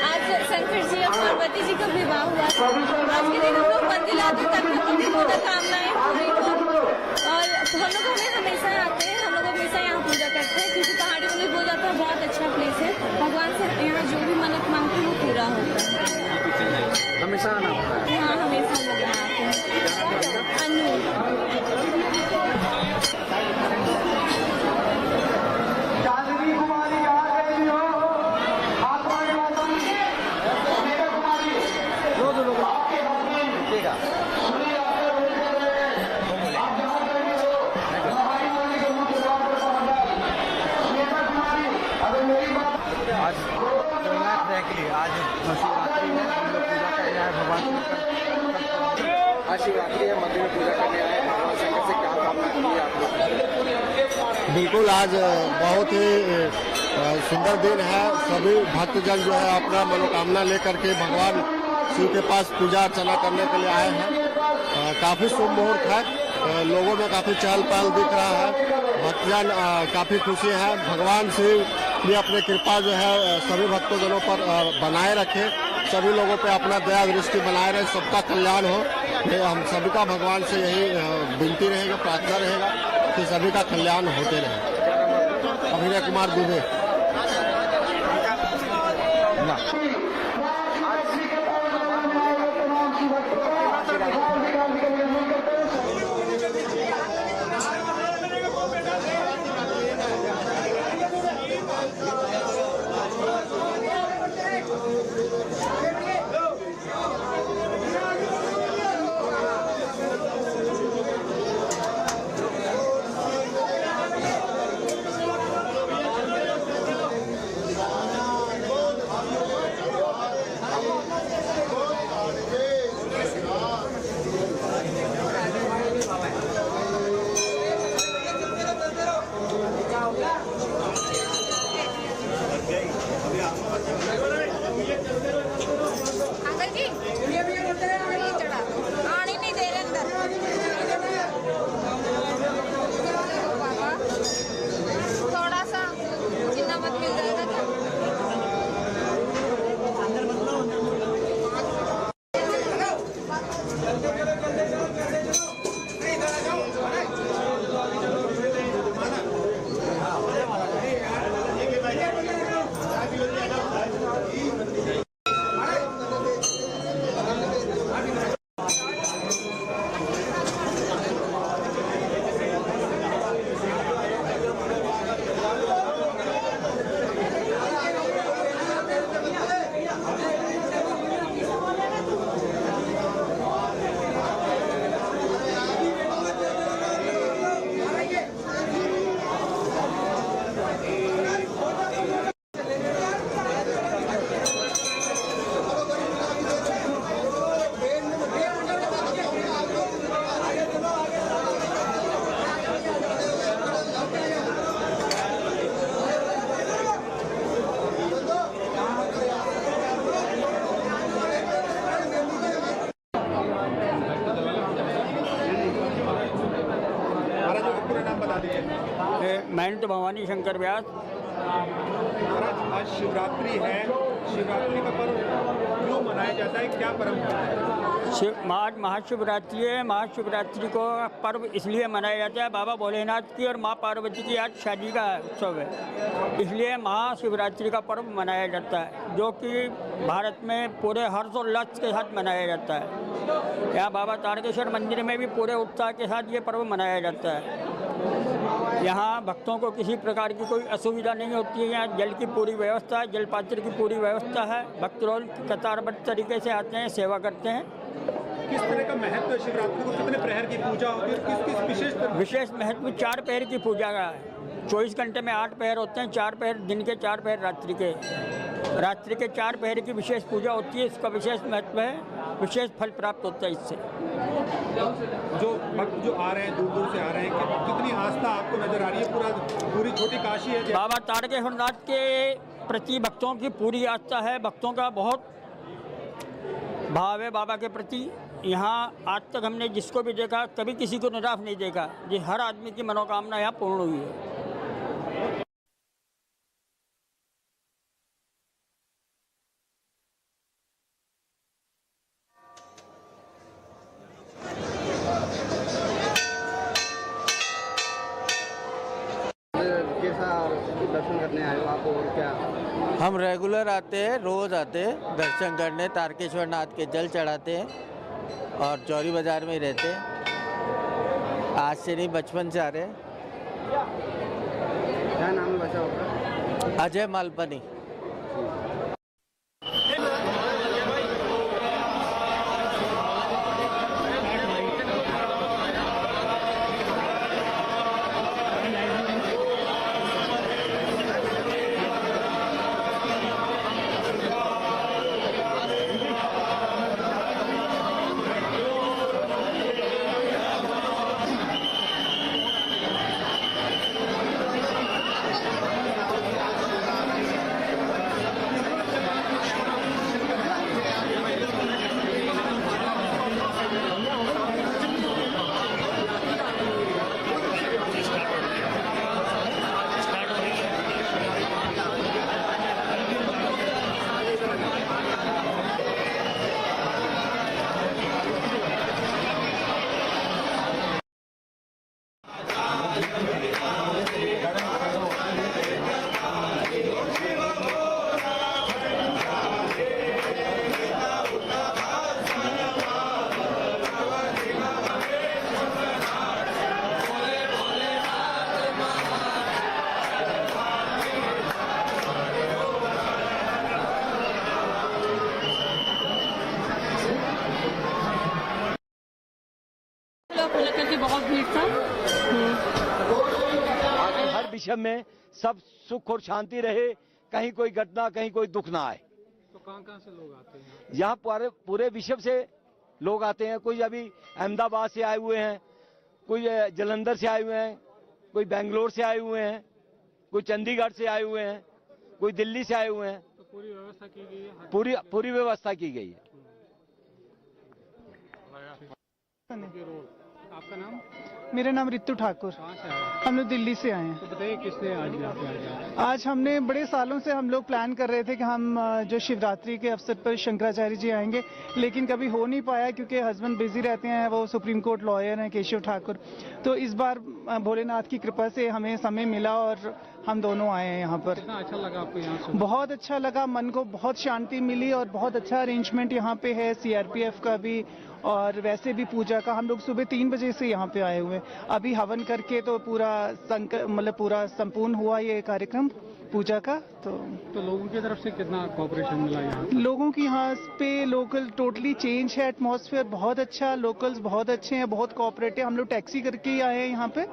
S7: आज शंकर जी और पार्वती जी का विवाह हुआ था। आज के दिन हम लोग मंदिर आते हैं ताकि अपनी मनोकामनाएं पूरी हो, और हम लोग हमेशा आते हैं, हम लोग हमेशा यहाँ पूजा करते हैं क्योंकि पहाड़ी मंदिर बोल जाता है बहुत अच्छा प्लेस है। भगवान से यहाँ जो भी मन्नत मांगते हैं वो पूरा होता है।
S4: हमेशा आना होता है?
S7: हाँ, हमेशा हम लोग यहाँ आते हैं। अनु
S4: आज शिवरात्रि है, हम लोग पूजा करने आए भगवान शंकर। आज शिवरात्रि है, मंदिर में पूजा करने आए भगवान शंकर से क्या कामना की है आप लोग?
S8: बिल्कुल, आज बहुत ही सुंदर दिन है। सभी भक्तजन जो है अपना मनोकामना लेकर के भगवान शिव के पास पूजा अर्चना करने के लिए आए हैं। काफी शुभ मुहूर्त है, लोगों में काफी चहल पहल दिख रहा है। भक्तजन काफी खुशी है। भगवान शिव भी अपनी कृपा जो है सभी भक्तजनों पर बनाए रखे, सभी लोगों पे अपना दया दृष्टि बनाए रहे, सबका कल्याण हो। ये हम सभी का भगवान से यही विनती रहेगा, प्रार्थना रहेगा कि सभी का कल्याण होते रहे। अभिनय कुमार दुबे।
S9: मैं तो भवानी शंकर व्यास।
S2: आज शिवरात्रि है, शिवरात्रि का पर्व क्यों मनाया जाता है, क्या परंपरा है?
S9: आज महाशिवरात्रि है। महाशिवरात्रि को पर्व इसलिए मनाया जाता है, बाबा भोलेनाथ की और माँ पार्वती की आज शादी का उत्सव है, इसलिए महाशिवरात्रि का पर्व मनाया जाता है, जो कि भारत में पूरे हर्षोल्लास के साथ मनाया जाता है। यहाँ बाबा तारकेश्वर मंदिर में भी पूरे उत्साह के साथ ये पर्व मनाया जाता है। यहाँ भक्तों को किसी प्रकार की कोई असुविधा नहीं होती है। यहाँ जल की पूरी व्यवस्था है, जलपात्र की पूरी व्यवस्था है। भक्त लोग कतारबद्ध तरीके से आते हैं, सेवा करते हैं।
S2: किस तरह का महत्व है शिवरात्रि को? कितने प्रहर की पूजा होती है? किस
S9: विशेष महत्व 4 पहर की पूजा का है। 24 घंटे में 8 पहर होते हैं, 4 पहर दिन के, 4 पहर रात्रि के। रात्रि के 4 पहर की विशेष पूजा होती है, इसका विशेष महत्व है, विशेष फल प्राप्त होता है इससे।
S2: जो भक्त जो आ रहे हैं, दूर दूर से आ रहे हैं, कितनी आस्था आपको नजर आ रही है? पूरी छोटी काशी है।
S9: बाबा तारकेश्वरनाथ के प्रति भक्तों की पूरी आस्था है, भक्तों का बहुत भाव है बाबा के प्रति। यहाँ आज तक हमने जिसको भी देखा, कभी किसी को निराश नहीं देखा। जी, हर आदमी की मनोकामना यहाँ पूर्ण हुई है।
S10: हम रेगुलर आते हैं, रोज आते हैं दर्शन करने, तारकेश्वर नाथ के जल चढ़ाते हैं और चौरी बाजार में ही रहते हैं। आज से नहीं, बचपन से आ रहे हैं।
S4: क्या नाम है बच्चा आपका?
S10: अजय मालपनी।
S11: बहुत भीड़ था।
S23: हर विषय में सब सुख और शांति रहे, कहीं कोई घटना, कहीं कोई दुख ना आए।
S4: तो कहाँ से लोग आते हैं?
S23: यहाँ पूरे विश्व से लोग आते हैं। कोई अभी अहमदाबाद से आए हुए हैं, कोई जलंधर से आए हुए हैं, कोई बेंगलोर से आए हुए हैं, कोई चंडीगढ़ से आए हुए हैं, कोई दिल्ली से आए हुए हैं।
S4: तो पूरी व्यवस्था की गई है?
S23: पूरी व्यवस्था की गई है।
S4: आपका नाम?
S24: मेरा नाम रितु ठाकुर।
S4: कहाँ से आए?
S24: हम लोग दिल्ली से आए हैं।
S4: तो बताइए किसने आज यहाँ पे आया?
S24: आज हमने बड़े सालों से हम लोग प्लान कर रहे थे कि हम जो शिवरात्रि के अवसर पर शंकराचार्य जी आएंगे, लेकिन कभी हो नहीं पाया क्योंकि हस्बैंड बिजी रहते हैं, वो सुप्रीम कोर्ट लॉयर हैं केशव ठाकुर। तो इस बार भोलेनाथ की कृपा से हमें समय मिला और हम दोनों आए हैं यहाँ पर।
S4: कितना अच्छा लगा आपको यहाँ से?
S24: बहुत अच्छा लगा, मन को बहुत शांति मिली और बहुत अच्छा अरेंजमेंट यहाँ पे है, सीआरपीएफ का भी और वैसे भी पूजा का। हम लोग सुबह 3 बजे से यहाँ पे आए हुए हैं। अभी हवन करके तो पूरा संपूर्ण हुआ ये कार्यक्रम पूजा का। तो
S4: लोगों की तरफ से कितना कोऑपरेशन मिला यहाँ?
S24: लोगों की यहाँ पे लोकल टोटली चेंज है, एटमॉस्फेयर बहुत अच्छा, लोकल्स बहुत अच्छे हैं, बहुत कोऑपरेटिव। हम लोग टैक्सी करके ही आए हैं यहाँ पे,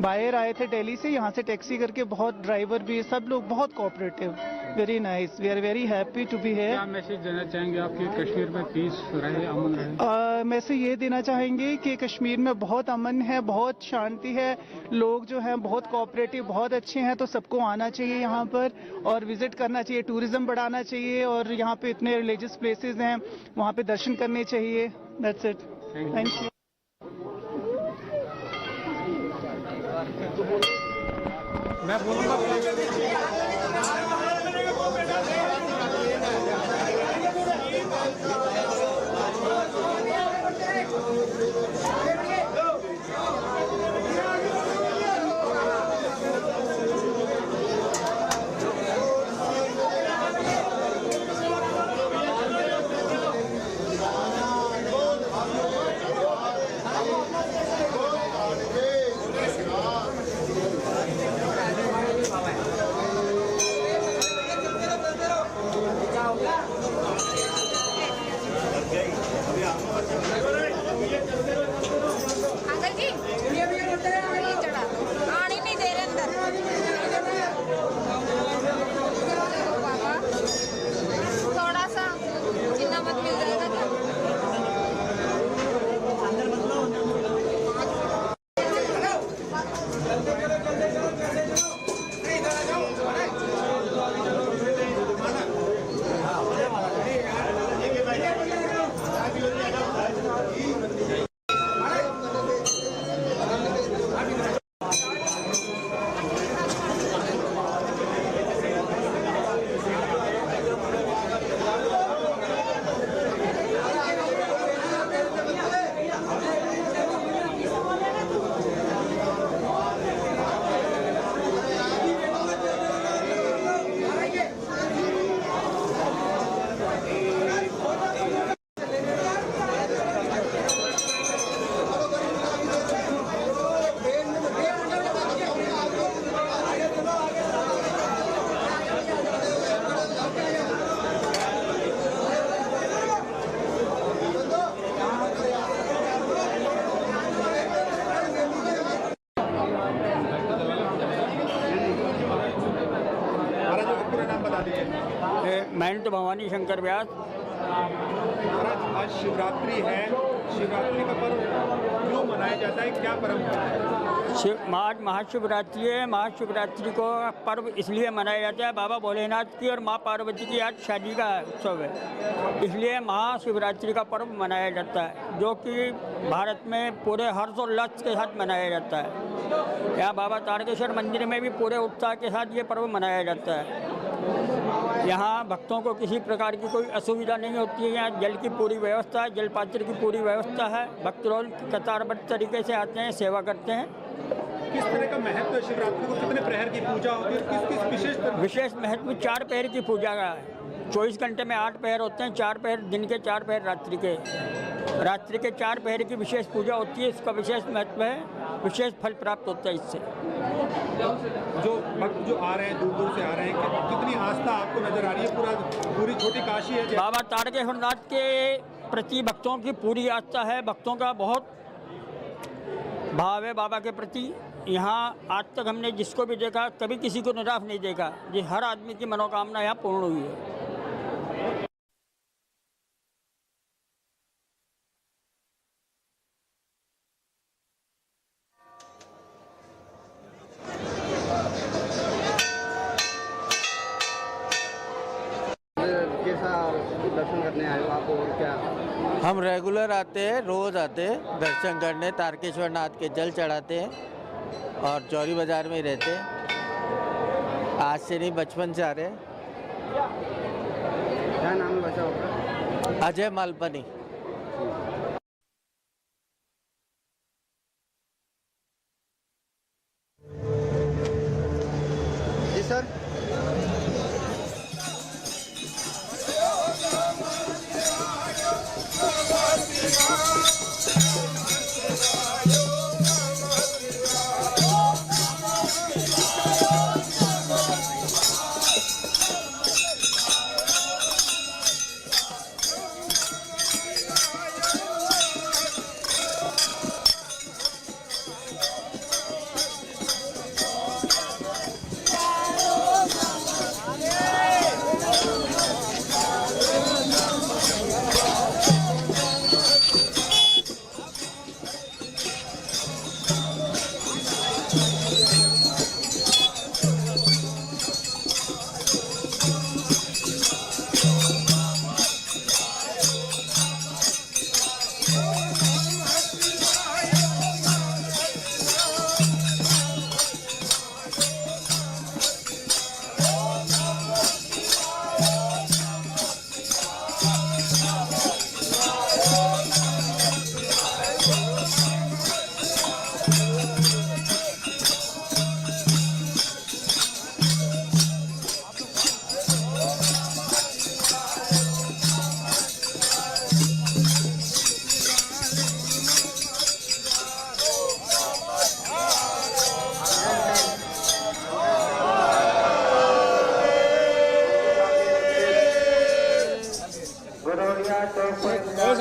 S24: बाहर आए थे दिल्ली से, यहाँ से टैक्सी करके। बहुत ड्राइवर भी, सब लोग बहुत cooperative, very nice. We are very happy to be here.
S4: क्या मैसेज देना चाहेंगे आप कि कश्मीर में पीस रहे, अमन रहे?
S24: मैसेज ये देना चाहेंगे कि कश्मीर में बहुत अमन है, बहुत शांति है, लोग जो हैं बहुत कोऑपरेटिव, बहुत अच्छे हैं। तो सबको आना चाहिए यहाँ पर और विजिट करना चाहिए, टूरिज्म बढ़ाना चाहिए और यहाँ पे इतने रिलीजियस प्लेसेस हैं, वहाँ पे दर्शन करने चाहिए। That's it, thank you.
S4: मैं बोलूँगा
S9: महंत भवानी शंकर व्यास।
S2: आज शिवरात्रि है, शिवरात्रि का पर्व क्यों मनाया जाता है, क्या परंपरा है?
S9: आज महाशिवरात्रि है। महाशिवरात्रि को पर्व इसलिए मनाया जाता है, बाबा भोलेनाथ की और माँ पार्वती की आज शादी का उत्सव है, इसलिए महाशिवरात्रि का पर्व मनाया जाता है, जो कि भारत में पूरे हर्षोल्लास के साथ मनाया जाता है। यहाँ बाबा तारकेश्वर मंदिर में भी पूरे उत्साह के साथ ये पर्व मनाया जाता है। यहाँ भक्तों को किसी प्रकार की कोई असुविधा नहीं होती है। यहाँ जल की पूरी व्यवस्था है, जल पात्र की पूरी व्यवस्था है। भक्त लोग कतारबद्ध तरीके से आते हैं, सेवा करते हैं।
S2: किस तरह का महत्व है शिवरात्रि को, कितने प्रहर की पूजा होती है, किस किस
S9: विशेष महत्व 4 पहर की पूजा का है। 24 घंटे में 8 पहर होते हैं, 4 पहर दिन के, 4 पहर रात्रि के। रात्रि के 4 पहर की विशेष पूजा होती है, इसका विशेष महत्व है, विशेष फल प्राप्त होता है इससे।
S2: जो भक्त जो आ रहे हैं, दूर दूर से आ रहे हैं, कितनी आस्था आपको नजर आ रही है? पूरी छोटी काशी है।
S9: बाबा तारकेश्वर नाथ के प्रति भक्तों की पूरी आस्था है, भक्तों का बहुत भाव है बाबा के प्रति। यहाँ आज तक हमने जिसको भी देखा, कभी किसी को निराश नहीं देखा जी, हर आदमी की मनोकामना यहाँ पूर्ण हुई है।
S4: दर्शन करने आए हो आप, और क्या?
S10: हम रेगुलर आते हैं, रोज़ आते हैं दर्शन करने, तारकेश्वर नाथ के जल चढ़ाते हैं और चौरी बाजार में ही रहते हैं। आज से नहीं, बचपन से आ रहे हैं।
S4: क्या नाम है बच्चा आपका?
S10: अजय मालपनी।
S4: जी सर।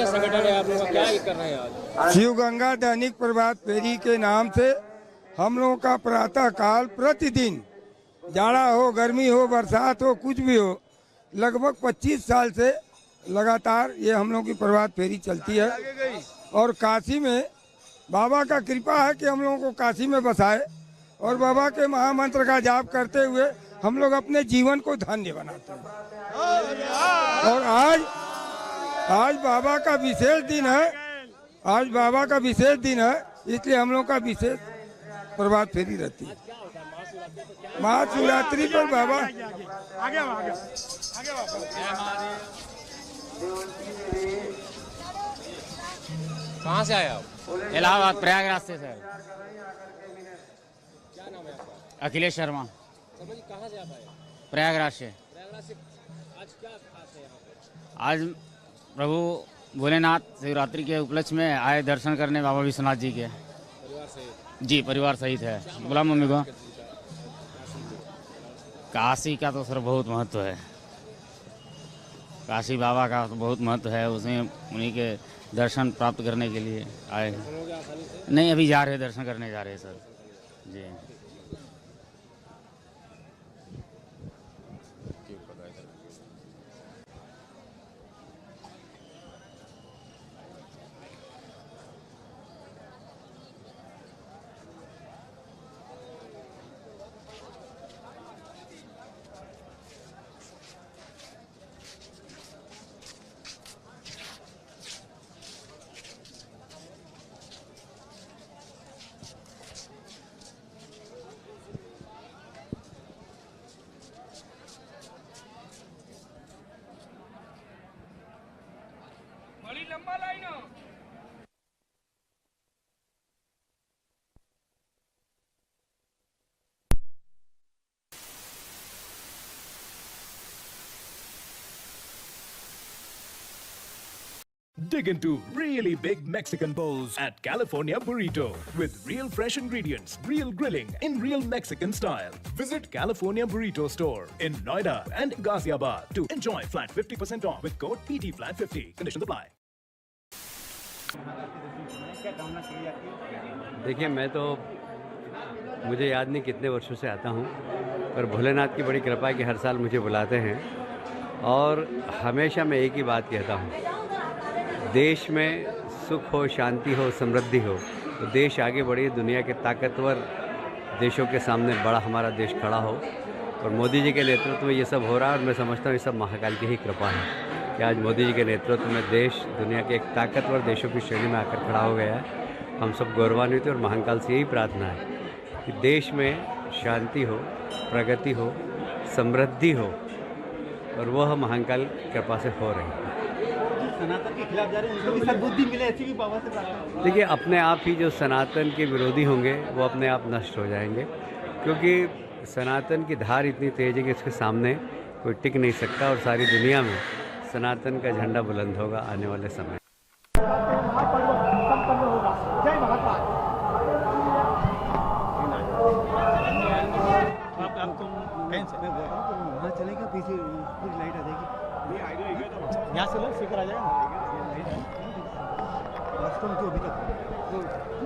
S13: संगठन है आप लोग, क्या कर रहे हैं आज? शिव गंगा दैनिक प्रभात फेरी के नाम से हम लोगों का प्रातः काल प्रतिदिन, जाड़ा हो, गर्मी हो, बरसात हो, कुछ भी हो, लगभग 25 साल से लगातार ये हम लोगों की प्रभात फेरी चलती है। और काशी में बाबा का कृपा है कि हम लोगों को काशी में बसाए और बाबा के महामंत्र का जाप करते हुए हम लोग अपने जीवन को धन्य बनाते हैं। और आज बाबा का विशेष दिन है, आज बाबा का विशेष दिन है, इसलिए हम लोग का विशेष प्रभात फेरी रहती है। महाशिवरात्रि पर बाबा
S14: कहाँ से आए आप? इलाहाबाद प्रयागराज से सर।
S13: क्या नाम है आपका?
S14: अखिलेश शर्मा।
S13: कहाँ से आप आए?
S14: प्रयागराज से।
S13: आज क्या खास है यहाँ पे?
S14: आज प्रभु भोलेनाथ शिवरात्रि के उपलक्ष्य में आए दर्शन करने बाबा विश्वनाथ जी के।
S13: परिवार सहित?
S14: जी, परिवार सहित है। बोला मम्मी को। काशी का तो सर बहुत महत्व है, काशी बाबा का तो बहुत महत्व है, उसमें उन्हीं के दर्शन प्राप्त करने के लिए आए हैं। नहीं, अभी जा रहे, दर्शन करने जा रहे हैं sir ji.
S15: Dig into really big Mexican bowls at California Burrito with real fresh ingredients, real grilling in real Mexican style. Visit California Burrito store in Noida and Ghaziabad to enjoy flat 50% off with code PTFLAT50. Conditions apply.
S16: देखिए, मैं तो मुझे याद नहीं कितने वर्षों से आता हूँ, पर भोलेनाथ की बड़ी कृपा है कि हर साल मुझे बुलाते हैं और हमेशा मैं एक ही बात कहता हूँ, देश में सुख हो, शांति हो, समृद्धि हो तो देश आगे बढ़े, दुनिया के ताकतवर देशों के सामने बड़ा हमारा देश खड़ा हो। और मोदी जी के नेतृत्व में ये सब हो रहा है और मैं समझता हूँ ये सब महाकाल की ही कृपा है कि आज मोदी जी के नेतृत्व में देश दुनिया के एक ताकतवर देशों की श्रेणी में आकर खड़ा हो गया है। हम सब गौरवान्वित हैं और महाकाल से यही प्रार्थना है कि देश में शांति हो, प्रगति हो, समृद्धि हो और वह महाकाल कृपा से हो रही है।
S4: सनातन के खिलाफ जा रहे हैं, उनको भी सद्बुद्धि मिले, ऐसी भी बाबा से प्रार्थना।
S16: देखिए, अपने आप ही जो सनातन के विरोधी होंगे वो अपने आप नष्ट हो जाएंगे, क्योंकि सनातन की धार इतनी तेज है कि इसके सामने कोई टिक नहीं सकता और सारी दुनिया में सनातन का झंडा बुलंद होगा आने वाले समय।
S4: वहाँ चलेगा, पीछे पूरी लाइट आ जाएगी, यहाँ से लोग स्पीकर आ जाएगा। वास्तव में तो अभी तक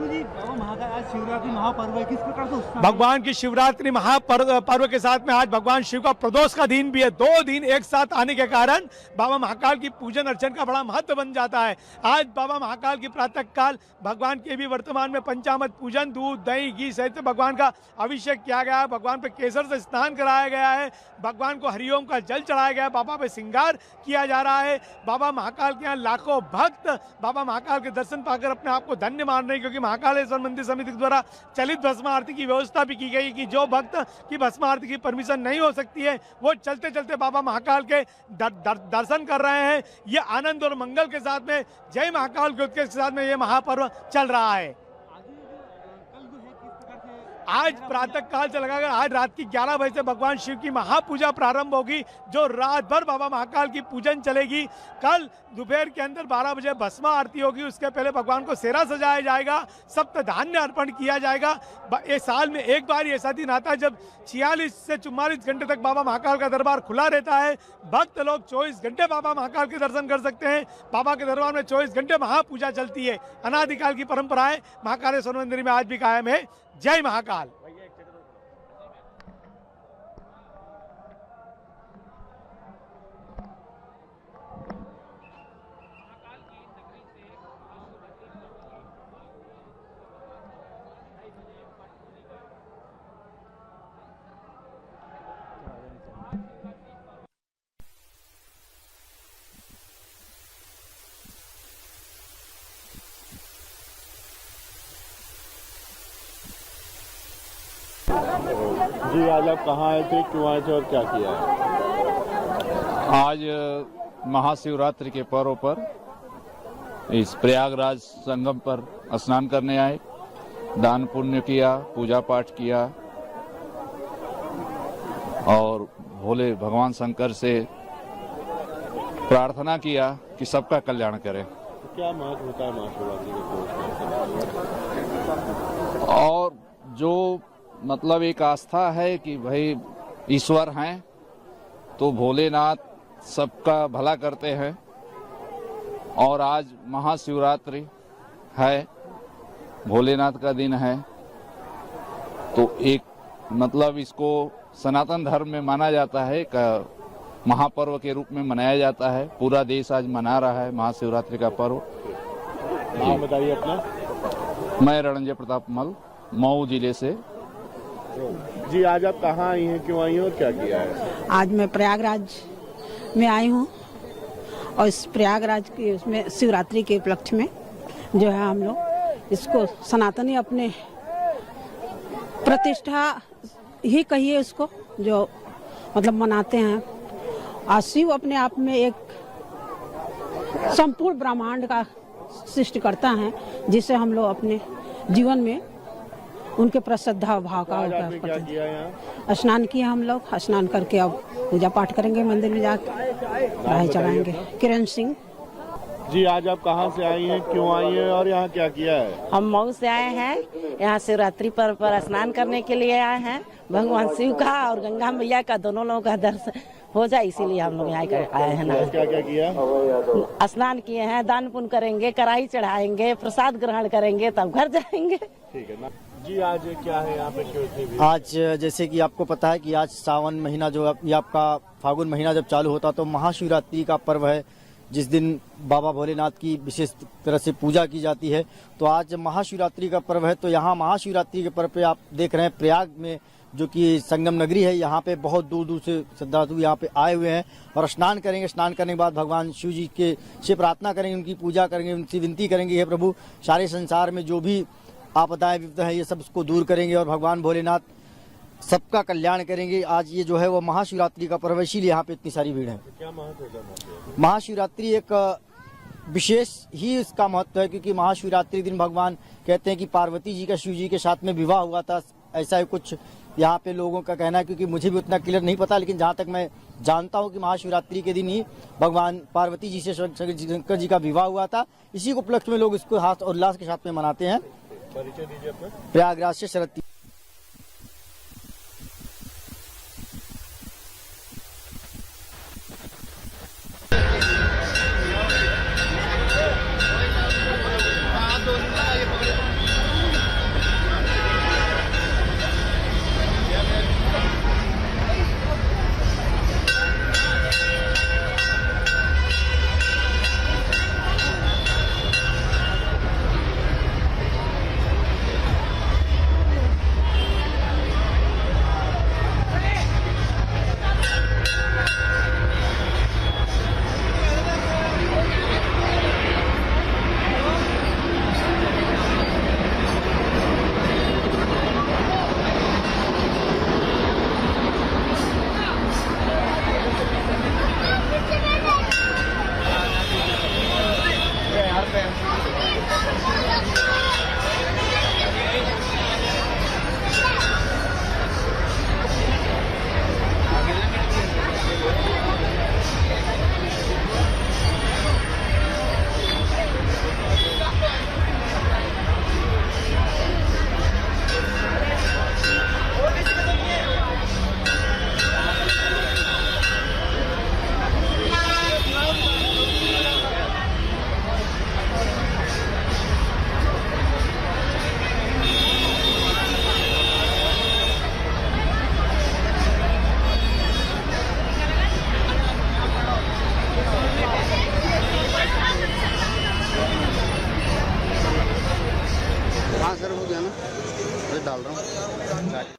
S4: जी बाबा महाकाल आज शिवरात्रि महापर्व है, किस प्रकार से उत्साह?
S2: भगवान की शिवरात्रि महापर्व के साथ में आज भगवान शिव का प्रदोष का दिन भी है। 2 दिन एक साथ आने के कारण बाबा महाकाल की पूजन अर्चन का बड़ा महत्व बन जाता है। आज बाबा महाकाल की प्रातः काल भगवान के भी वर्तमान में पंचामृत पूजन, दूध दही घी सहित भगवान का अभिषेक किया गया है, भगवान पे केसर से स्नान कराया गया है, भगवान को हरिओम का जल चढ़ाया गया है, बाबा पे श्रृंगार किया जा रहा है। बाबा महाकाल के यहाँ लाखों भक्त बाबा महाकाल के दर्शन पाकर अपने आप को धन्य मान रहे हैं, क्योंकि महाकालेश्वर मंदिर समिति द्वारा चलित भस्म आरती की व्यवस्था भी की गई कि जो भक्त की भस्म आरती की परमिशन नहीं हो सकती है वो चलते चलते बाबा महाकाल के दर्शन कर रहे हैं। ये आनंद और मंगल के साथ में जय महाकाल के उत्कर्ष के साथ में ये महापर्व चल रहा है। आज प्रातः काल से लगाकर आज रात की 11 बजे से भगवान शिव की महापूजा प्रारंभ होगी, जो रात भर बाबा महाकाल की पूजन चलेगी। कल दोपहर के अंदर 12 बजे भस्म आरती होगी, उसके पहले भगवान को सेरा सजाया जाएगा, सप्त धान्य अर्पण किया जाएगा। इस साल में एक बार ऐसा दिन आता है जब 46 से 44 घंटे तक बाबा महाकाल का दरबार खुला रहता है। भक्त लोग 24 घंटे बाबा महाकाल के दर्शन कर सकते हैं। बाबा के दरबार में 24 घंटे महापूजा चलती है। अनादिकाल की परंपरा है, महाकालेश्वर मंदिर में आज भी कायम है। जय महाकाल।
S17: जी, आज आप कहाँ आए थे, क्यों आए थे और क्या किया है?
S18: आज महाशिवरात्रि के पर्व पर इस प्रयागराज संगम पर स्नान करने आए, दान पुण्य किया, पूजा पाठ किया और भोले भगवान शंकर से प्रार्थना किया कि सबका कल्याण करें।
S17: तो क्या महत्व होता है महाशिवरात्रि के?
S18: और जो मतलब एक आस्था है कि भाई ईश्वर हैं तो भोलेनाथ सबका भला करते हैं, और आज महाशिवरात्रि है, भोलेनाथ का दिन है, तो एक मतलब इसको सनातन धर्म में माना जाता है, एक महापर्व के रूप में मनाया जाता है। पूरा देश आज मना रहा है महाशिवरात्रि का पर्व।
S17: नाम बताइए अपना।
S18: मैं रणजय प्रताप मल, मऊ जिले से।
S17: जी, आज आप कहाँ आई हैं, क्यों आई हैं और क्या किया है?
S19: आज मैं प्रयागराज में आई हूँ और इस प्रयागराज के उसमें शिवरात्रि के उपलक्ष्य में जो है हम लोग इसको सनातनी अपने प्रतिष्ठा ही कहिए उसको, जो मतलब मनाते हैं। और शिव अपने आप में एक संपूर्ण ब्रह्मांड का सृष्टि करता है, जिससे हम लोग अपने जीवन में उनके प्रश्रद्धा भाव का स्नान किए हम लोग। स्नान करके अब पूजा पाठ करेंगे, मंदिर में जाकर राह चलाएंगे। किरण सिंह
S17: जी, आज आप कहाँ से आई हैं, क्यों आई हैं और यहाँ क्या किया है?
S1: हम मऊ से आए हैं, यहाँ शिवरात्रि पर्व पर स्नान करने के लिए आए हैं। भगवान शिव का और गंगा मैया का दोनों लोगों का दर्शन हो जाए, इसीलिए हम लोग यहाँ आए हैं ना।
S17: क्या क्या किया?
S1: स्नान किए हैं, दान पुण्य करेंगे, कढ़ाई चढ़ाएंगे, प्रसाद ग्रहण करेंगे, तब घर जाएंगे।
S17: ठीक है ना जी। आज क्या है यहाँ पे, क्यों इतनी भीड़?
S3: आज जैसे कि आपको पता है कि आज सावन महीना जो ये आपका फागुन महीना जब चालू होता तो महाशिवरात्रि का पर्व है, जिस दिन बाबा भोलेनाथ की विशेष तरह से पूजा की जाती है। तो आज महाशिवरात्रि का पर्व है, तो यहाँ महाशिवरात्रि के पर्व पे आप देख रहे हैं प्रयाग में जो कि संगम नगरी है, यहाँ पे बहुत दूर दूर से श्रद्धालु यहाँ पे आए हुए हैं और स्नान करेंगे। स्नान करने के बाद भगवान शिव जी के से प्रार्थना करेंगे, उनकी पूजा करेंगे, उनसे विनती करेंगे, हे प्रभु सारे संसार में जो भी आपदाएं विपदा है ये सब उसको दूर करेंगे और भगवान भोलेनाथ सबका कल्याण करेंगे। आज ये जो है वो महाशिवरात्रि का पर्व है, इसीलिए यहाँ पे इतनी सारी भीड़ है।
S17: क्या महत्व है?
S3: महाशिवरात्रि एक विशेष ही इसका महत्व है, क्योंकि महाशिवरात्रि दिन भगवान कहते हैं कि पार्वती जी का शिव जी के साथ में विवाह हुआ था। ऐसा ही कुछ यहाँ पे लोगों का कहना है, क्योंकि मुझे भी उतना क्लियर नहीं पता, लेकिन जहाँ तक मैं जानता हूँ कि महाशिवरात्रि के दिन ही भगवान पार्वती जी से शंकर जी का विवाह हुआ था। इसी को उपलक्ष्य में लोग इसको हाथ और उल्लास के साथ में मनाते हैं।
S17: परिचय दीजिए अपना।
S3: प्रयागराज से शरद।
S12: डाल रहा हूँ।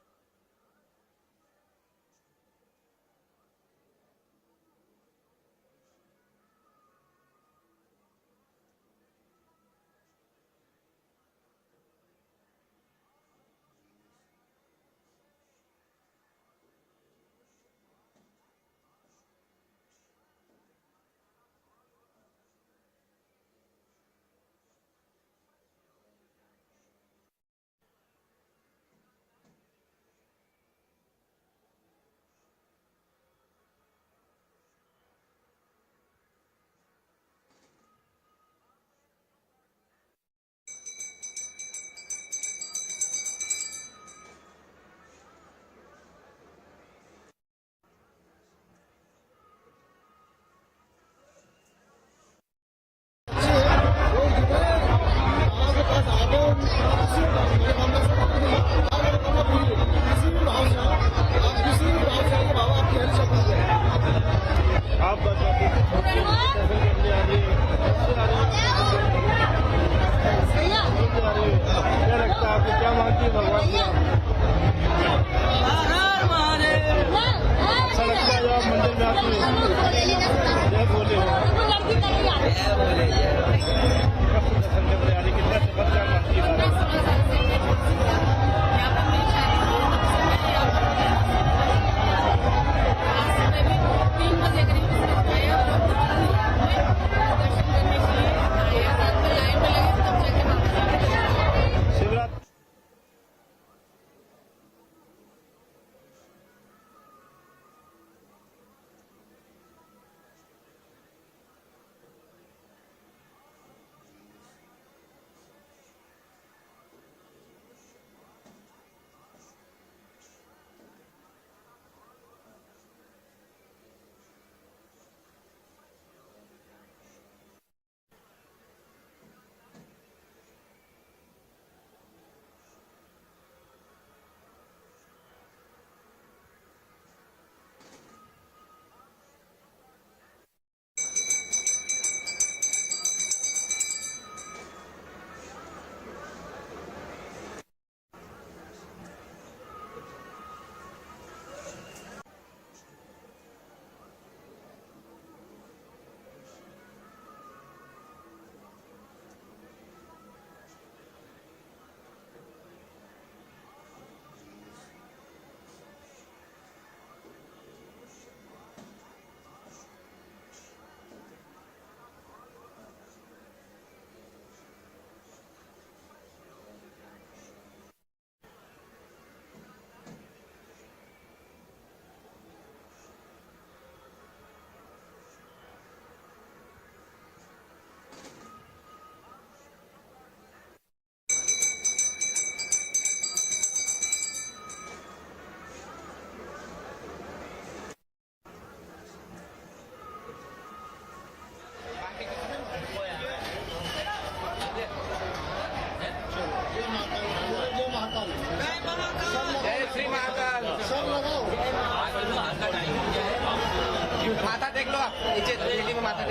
S5: चलो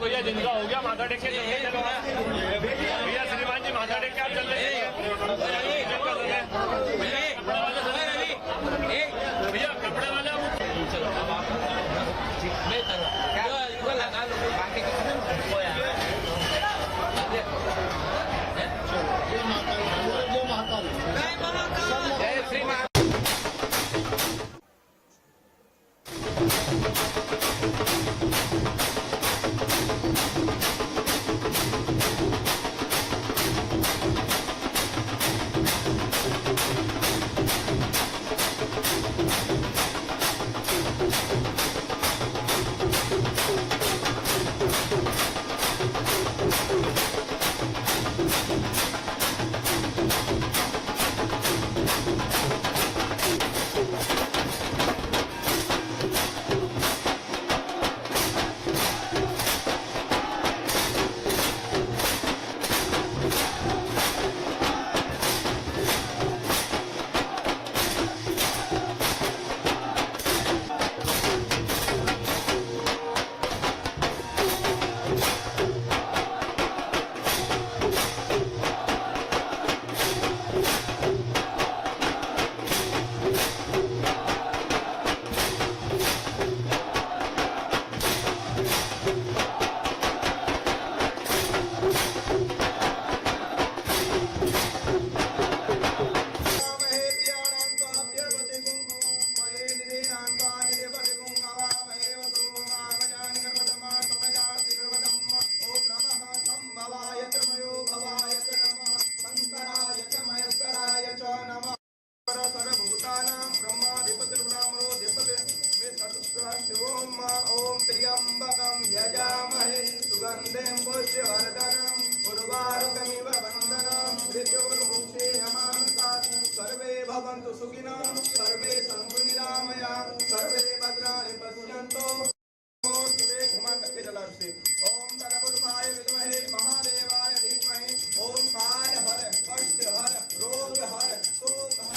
S5: भैया, जिनका हो गया माथा टेक के भैया, श्रीमान जी माथा टेक के आप चल रहे भैया, कपड़े वाले जय श्री महाकाल।
S4: ओम त्र्यंबकं यजामहे सुगंधिं पुष्टिवर्धनम् उर्वारुकमिव वन्दनं मृत्योर्मुक्ते यमामृतात् सर्वे भवन्तु सुखिनः सर्वे सन्तु निरामया सर्वे भद्राणि पश्यन्तु ओम तत्पुरुषाय विद्महे महादेवाय धीमहि ओम काल हर कष्ट हर रोग हर शोक हर।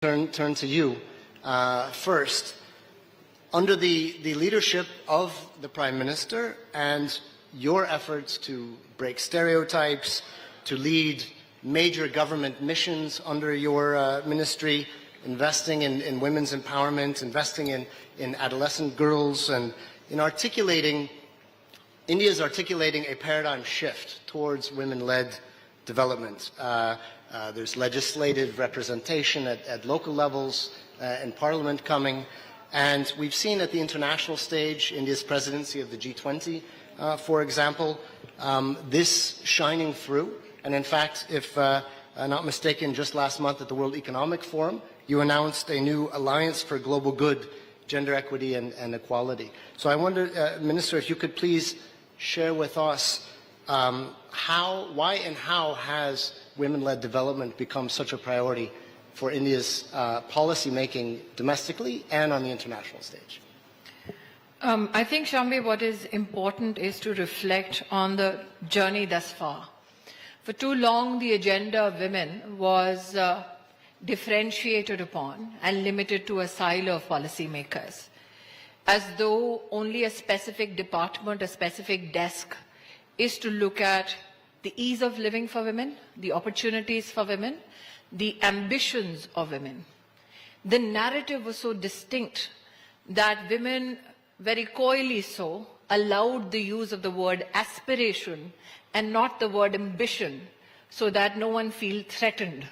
S6: turn to you first. Under the leadership of the Prime Minister and your efforts to break stereotypes, to lead major government missions under your ministry, investing in women's empowerment, investing in adolescent girls, and in articulating, India is articulating a paradigm shift towards women-led development. There's legislative representation at local levels and parliament coming. And we've seen at the international stage, India's presidency of the G20, for example, this shining through. And in fact, if I'm not mistaken, just last month at the World Economic Forum, you announced a new Alliance for Global Good, Gender Equity and Equality. So I wonder, Minister, if you could please share with us why and how has women-led development become such a priority for India's policy making domestically and on the international stage?
S20: I think, Shambi, what is important is to reflect on the journey thus far. For too long, the agenda of women was differentiated upon and limited to a silo of policymakers, as though only a specific department, a specific desk is to look at the ease of living for women, the opportunities for women, the ambitions of women. The narrative was so distinct that women, very coyly so, allowed the use of the word aspiration and not the word ambition, so that no one feels threatened.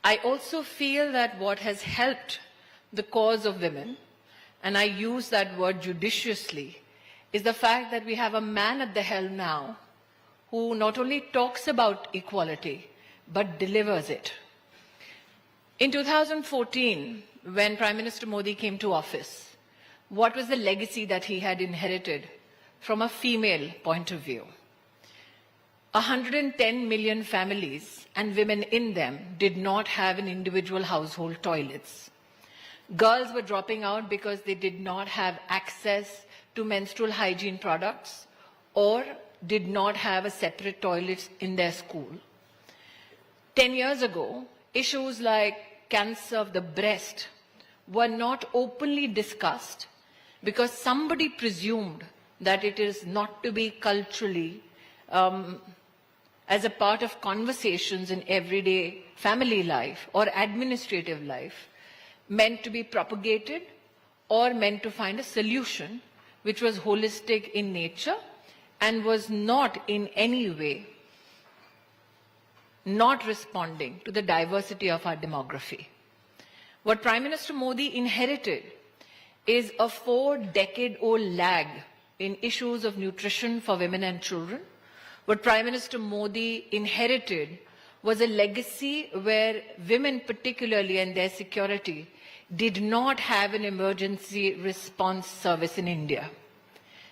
S20: I also feel that what has helped the cause of women, and I use that word judiciously, is the fact that we have a man at the helm now who not only talks about equality, but delivers it. In 2014, when Prime Minister Modi came to office, what was the legacy that he had inherited from a female point of view? 110 million families and women in them did not have an individual household toilets. Girls were dropping out because they did not have access to menstrual hygiene products or did not have a separate toilet in their school. 10 years ago, issues like cancer of the breast were not openly discussed because somebody presumed that it is not to be culturally as a part of conversations in everyday family life or administrative life, meant to be propagated or meant to find a solution which was holistic in nature and was not in any way not responding to the diversity of our demography. What Prime Minister Modi inherited is a 4-decade-old lag in issues of nutrition for women and children. What Prime Minister Modi inherited was a legacy where women particularly and their security did not have an emergency response service in India.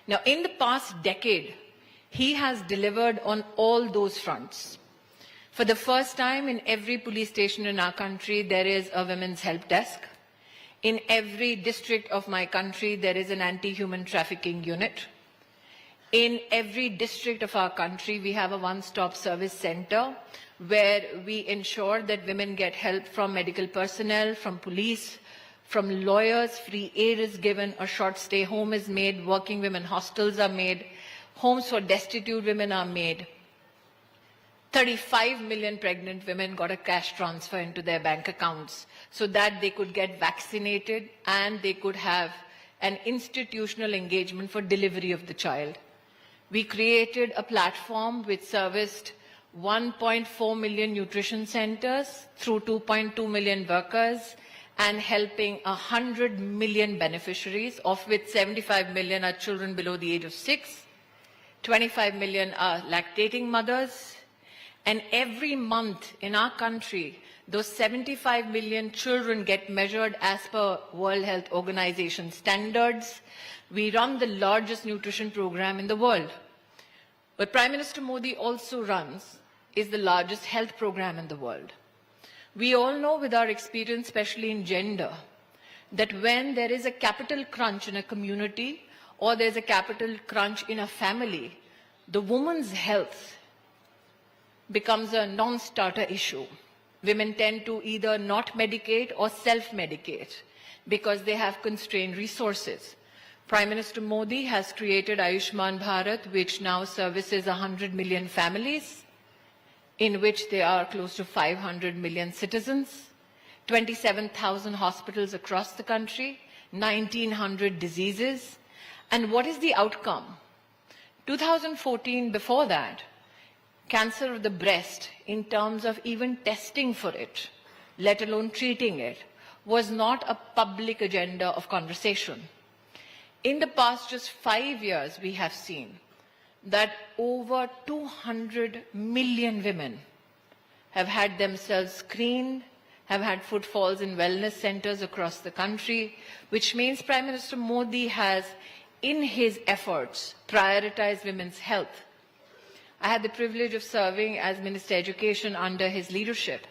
S20: Now, in the past decade, he has delivered on all those fronts. For the first time in every police station in our country, there is a women's help desk. In every district of my country, there is an anti-human trafficking unit. In every district of our country, we have a one-stop service center where we ensure that women get help from medical personnel, from police, from lawyers. Free aid is given, a short stay home is made, working women hostels are made, homes for destitute women are made. 35 million pregnant women got a cash transfer into their bank accounts so that they could get vaccinated and they could have an institutional engagement for delivery of the child. We created a platform which serviced 1.4 million nutrition centers through 2.2 million workers and helping 100 million beneficiaries, of which 75 million are children below the age of 6, 25 million are lactating mothers, and every month in our country, those 75 million children get measured as per World Health Organization standards. We run the largest nutrition program in the world. What Prime Minister Modi also runs is the largest health program in the world. We all know with our experience, especially in gender, that when there is a capital crunch in a community or there's a capital crunch in a family, the woman's health becomes a non-starter issue. women tend to either not medicate or self-medicate because they have constrained resources. Prime Minister Modi has created Ayushman Bharat, which now services 100 million families, in which there are close to 500 million citizens, 27,000 hospitals across the country, 1,900 diseases. And what is the outcome? 2014, before that, cancer of the breast, in terms of even testing for it, let alone treating it, was not a public agenda of conversation. In the past just 5 years, we have seen that over 200 million women have had themselves screened, have had footfalls in wellness centers across the country, which means Prime Minister Modi has, in his efforts, prioritized women's health. I had the privilege of serving as Minister of Education under his leadership.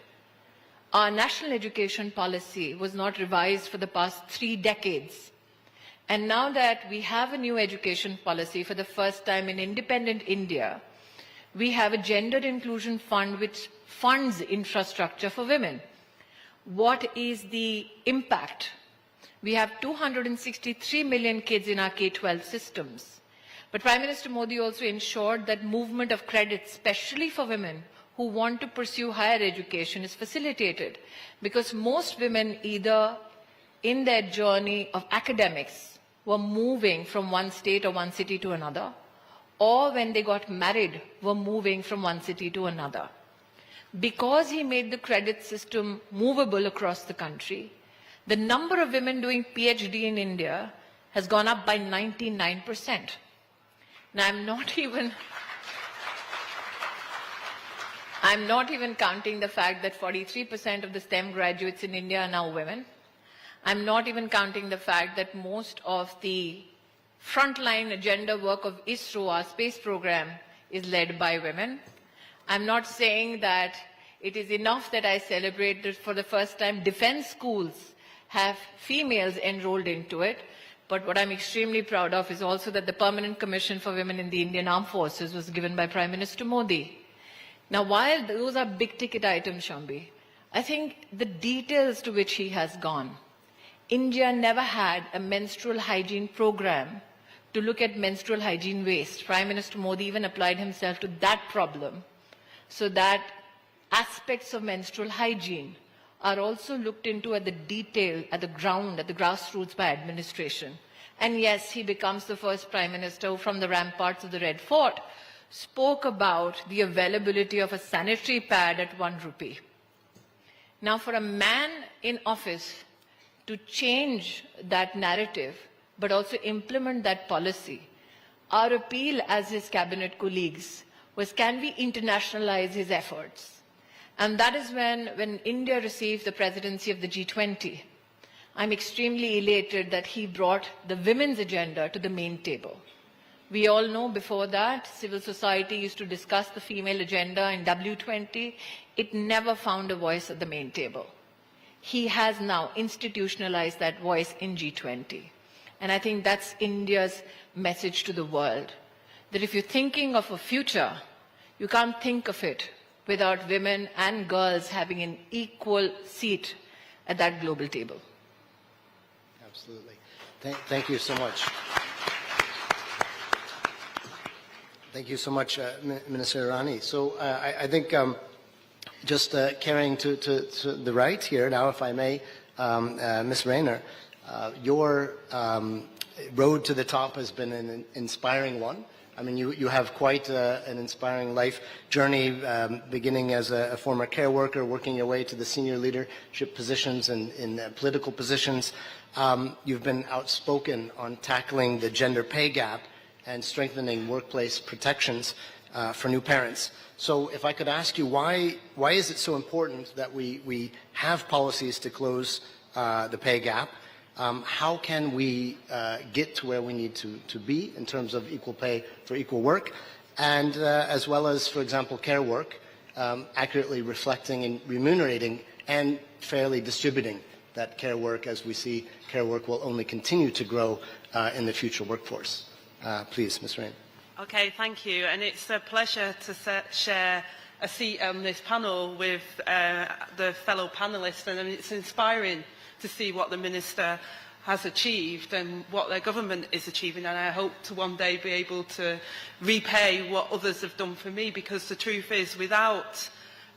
S20: Our national education policy was not revised for the past 3 decades. And now that we have a new education policy for the first time in independent India, we have a gender inclusion fund which funds infrastructure for women. What is the impact? We have 263 million kids in our K-12 systems. But Prime Minister Modi also ensured that movement of credit, especially for women who want to pursue higher education, is facilitated, because most women, either in their journey of academics, were moving from one state or one city to another, or when they got married, were moving from one city to another. Because he made the credit system movable across the country, the number of women doing PhD in India has gone up by 99%. Now, I'm not even counting the fact that 43% of the STEM graduates in India are now women. I'm not even counting the fact that most of the frontline agenda work of ISRO, our space program, is led by women. I'm not saying that it is enough that I celebrate that for the first time defense schools have females enrolled into it. But what I'm extremely proud of is also that the Permanent Commission for Women in the Indian Armed Forces was given by Prime Minister Modi. Now, while those are big ticket items, Shambi, I think the details to which he has gone. India never had a menstrual hygiene program to look at menstrual hygiene waste. Prime Minister Modi even applied himself to that problem, so that aspects of menstrual hygiene are also looked into at the detail, at the ground, at the grassroots by administration. And yes, he becomes the first Prime Minister who, from the ramparts of the Red Fort, spoke about the availability of a sanitary pad at 1 rupee. Now, for a man in office to change that narrative, but also implement that policy, our appeal as his cabinet colleagues was, can we internationalize his efforts? And that is when India received the presidency of the G20, I'm extremely elated that he brought the women's agenda to the main table. We all know before that, civil society used to discuss the female agenda in W20. It never found a voice at the main table. He has now institutionalized that voice in G20. And I think that's India's message to the world, that if you're thinking of a future, you can't think of it without women and girls having an equal seat at that global table.
S6: Absolutely. Thank you so much. Thank you so much, Minister Irani. So I think just carrying to the right here now, if I may, Ms. Rayner, your road to the top has been an inspiring one. I mean, you have quite an inspiring life journey, beginning as a former care worker, working your way to the senior leadership positions and in political positions. You've been outspoken on tackling the gender pay gap and strengthening workplace protections for new parents. So if I could ask you, why is it so important that we have policies to close the pay gap? How can we get to where we need to be in terms of equal pay for equal work, and as well as, for example, care work, accurately reflecting and remunerating and fairly distributing that care work, as we see care work will only continue to grow in the future workforce. Please, Ms. Rain.
S7: Okay, thank you. And it's a pleasure to share a seat on this panel with the fellow panellists, and it's inspiring to see what the Minister has achieved and what their government is achieving, and I hope to one day be able to repay what others have done for me, because the truth is, without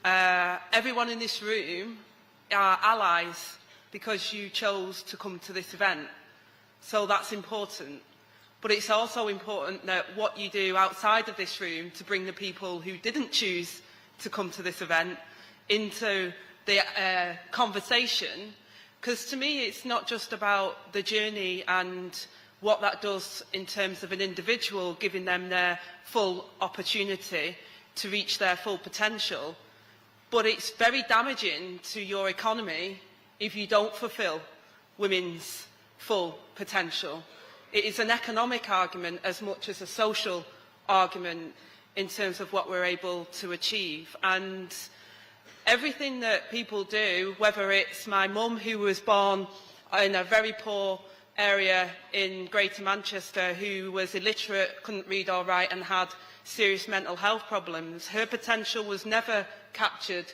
S7: everyone in this room are allies because you chose to come to this event. So that's important. But it's also important that what you do outside of this room to bring the people who didn't choose to come to this event into the conversation, because to me it's not just about the journey and what that does in terms of an individual, giving them their full opportunity to reach their full potential, but it's very damaging to your economy if you don't fulfil women's full potential. It is an economic argument as much as a social argument in terms of what we're able to achieve. And everything that people do, whether it's my mum who was born in a very poor area in Greater Manchester, who was illiterate, couldn't read or write and had serious mental health problems, her potential was never captured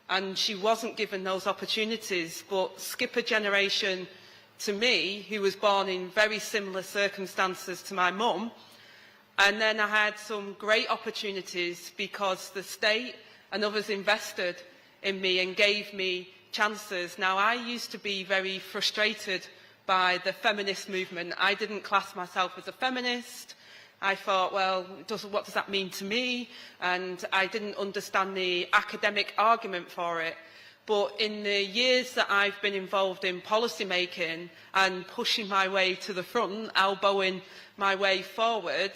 S7: and she wasn't given those opportunities. But skip a generation to me, who was born in very similar circumstances to my mum, and then I had some great opportunities because the state and others invested in me and gave me chances. Now, I used to be very frustrated by the feminist movement. I didn't class myself as a feminist. I thought, well, what does that mean to me? And I didn't understand the academic argument for it. But in the years that I've been involved in policy making and pushing my way to the front, elbowing my way forward,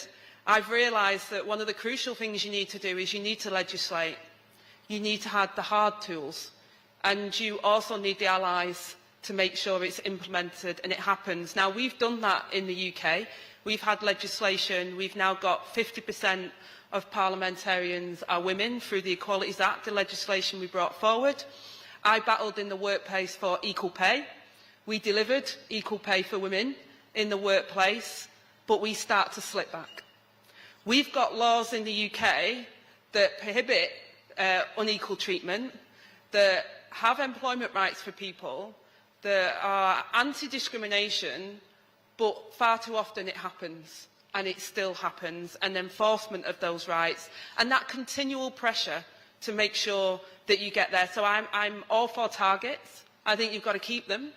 S7: I've realised that one of the crucial things you need to do is you need to legislate. You need to have the hard tools. And you also need the allies to make sure it's implemented and it happens. Now, we've done that in the UK. We've had legislation. We've now got 50% of parliamentarians are women through the Equalities Act, the legislation we brought forward. I battled in the workplace for equal pay. We delivered equal pay for women in the workplace, but we start to slip back. We've got laws in the UK that prohibit unequal treatment, that have employment rights for people, that are anti-discrimination, but far too often it happens, and it still happens, and enforcement of those rights, and that continual pressure to make sure that you get there. So I'm all for targets. I think you've got to keep them.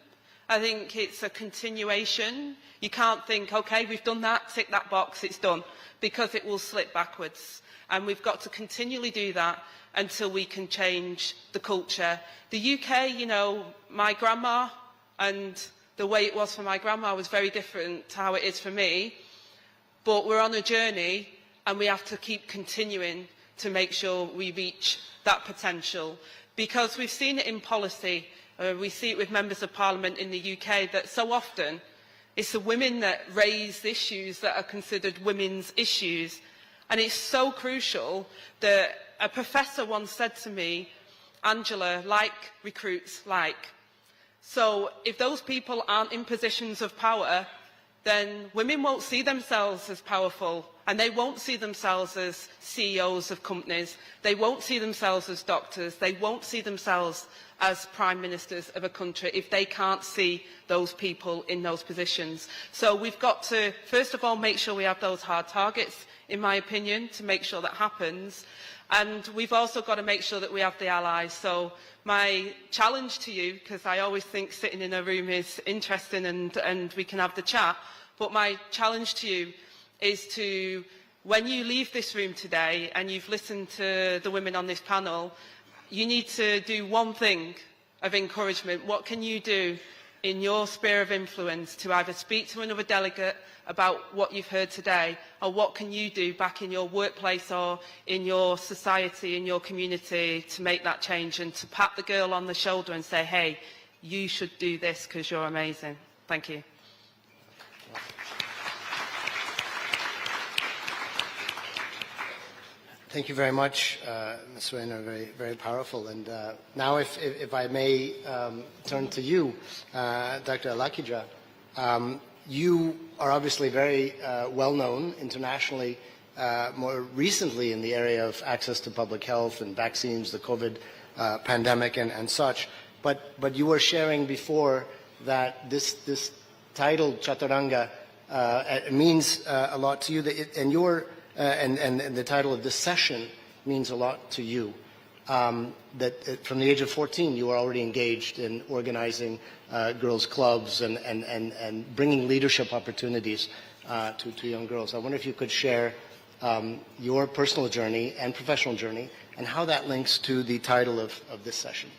S7: I think it's a continuation. You can't think, OK, we've done that, tick that box, it's done, because it will slip backwards. And we've got to continually do that until we can change the culture. The UK, you know, my grandma, and the way it was for my grandma was very different to how it is for me. But we're on a journey, and we have to keep continuing to make sure we reach that potential. Because we've seen it in policy, we see it with members of parliament in the UK, that so often it's the women that raise issues that are considered women's issues. And it's so crucial that a professor once said to me, Angela, like recruits like. So if those people aren't in positions of power, then women won't see themselves as powerful, and they won't see themselves as CEOs of companies. They won't see themselves as doctors. They won't see themselves as prime ministers of a country if they can't see those people in those positions. So we've got to, first of all, make sure we have those hard targets, in my opinion, to make sure that happens. And we've also got to make sure that we have the allies. So my challenge to you, because I always think sitting in a room is interesting and we can have the chat, but my challenge to you is to, when you leave this room today and you've listened to the women on this panel, you need to do one thing of encouragement. What can you do in your sphere of influence to either speak to another delegate about what you've heard today, or what can you do back in your workplace or in your society, in your community, to make that change and to pat the girl on the shoulder and say, hey, you should do this because you're amazing. Thank you.
S6: Thank you very much, Ms. Reiner, very, very powerful. And now if I may turn to you, Dr. Alakija. You are obviously very well known internationally more recently in the area of access to public health and vaccines, the COVID pandemic and such. But you were sharing before that this title Chaturanga means a lot to you, and the title of this session means a lot to you. That from the age of 14 you were already engaged in organizing girls' clubs and bringing leadership opportunities to young girls. I wonder if you could share your personal journey and professional journey and how that links to the title of this session.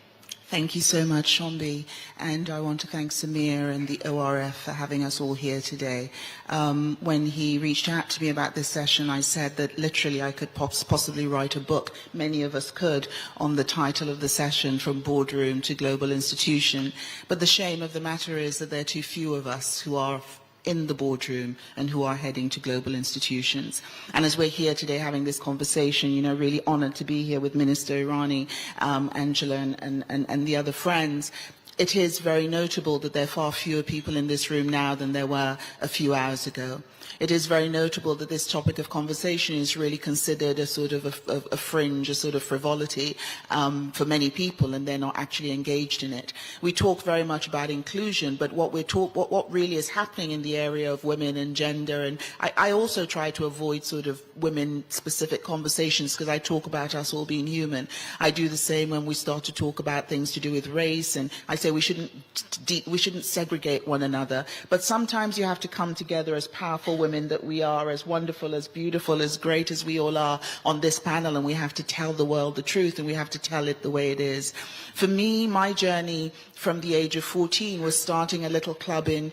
S8: Thank you so much, Shombi, and I want to thank Samir and the ORF for having us all here today. When he reached out to me about this session, I said that literally I could possibly write a book, many of us could, on the title of the session, From Boardroom to Global Institution. But the shame of the matter is that there are too few of us who are in the boardroom and who are heading to global institutions. And as we're here today having this conversation, you know, really honored to be here with Minister Irani, Angela and the other friends. It is very notable that there are far fewer people in this room now than there were a few hours ago. It is very notable that this topic of conversation is really considered a sort of a fringe, a sort of frivolity for many people, and they're not actually engaged in it. We talk very much about inclusion, but what really is happening in the area of women and gender, and I also try to avoid sort of women-specific conversations because I talk about us all being human. I do the same when we start to talk about things to do with race, and I say we shouldn't segregate one another, but sometimes you have to come together as powerful women that we are, as wonderful, as beautiful, as great as we all are on this panel, and we have to tell the world the truth, and we have to tell it the way it is. For me, my journey from the age of 14 was starting a little club in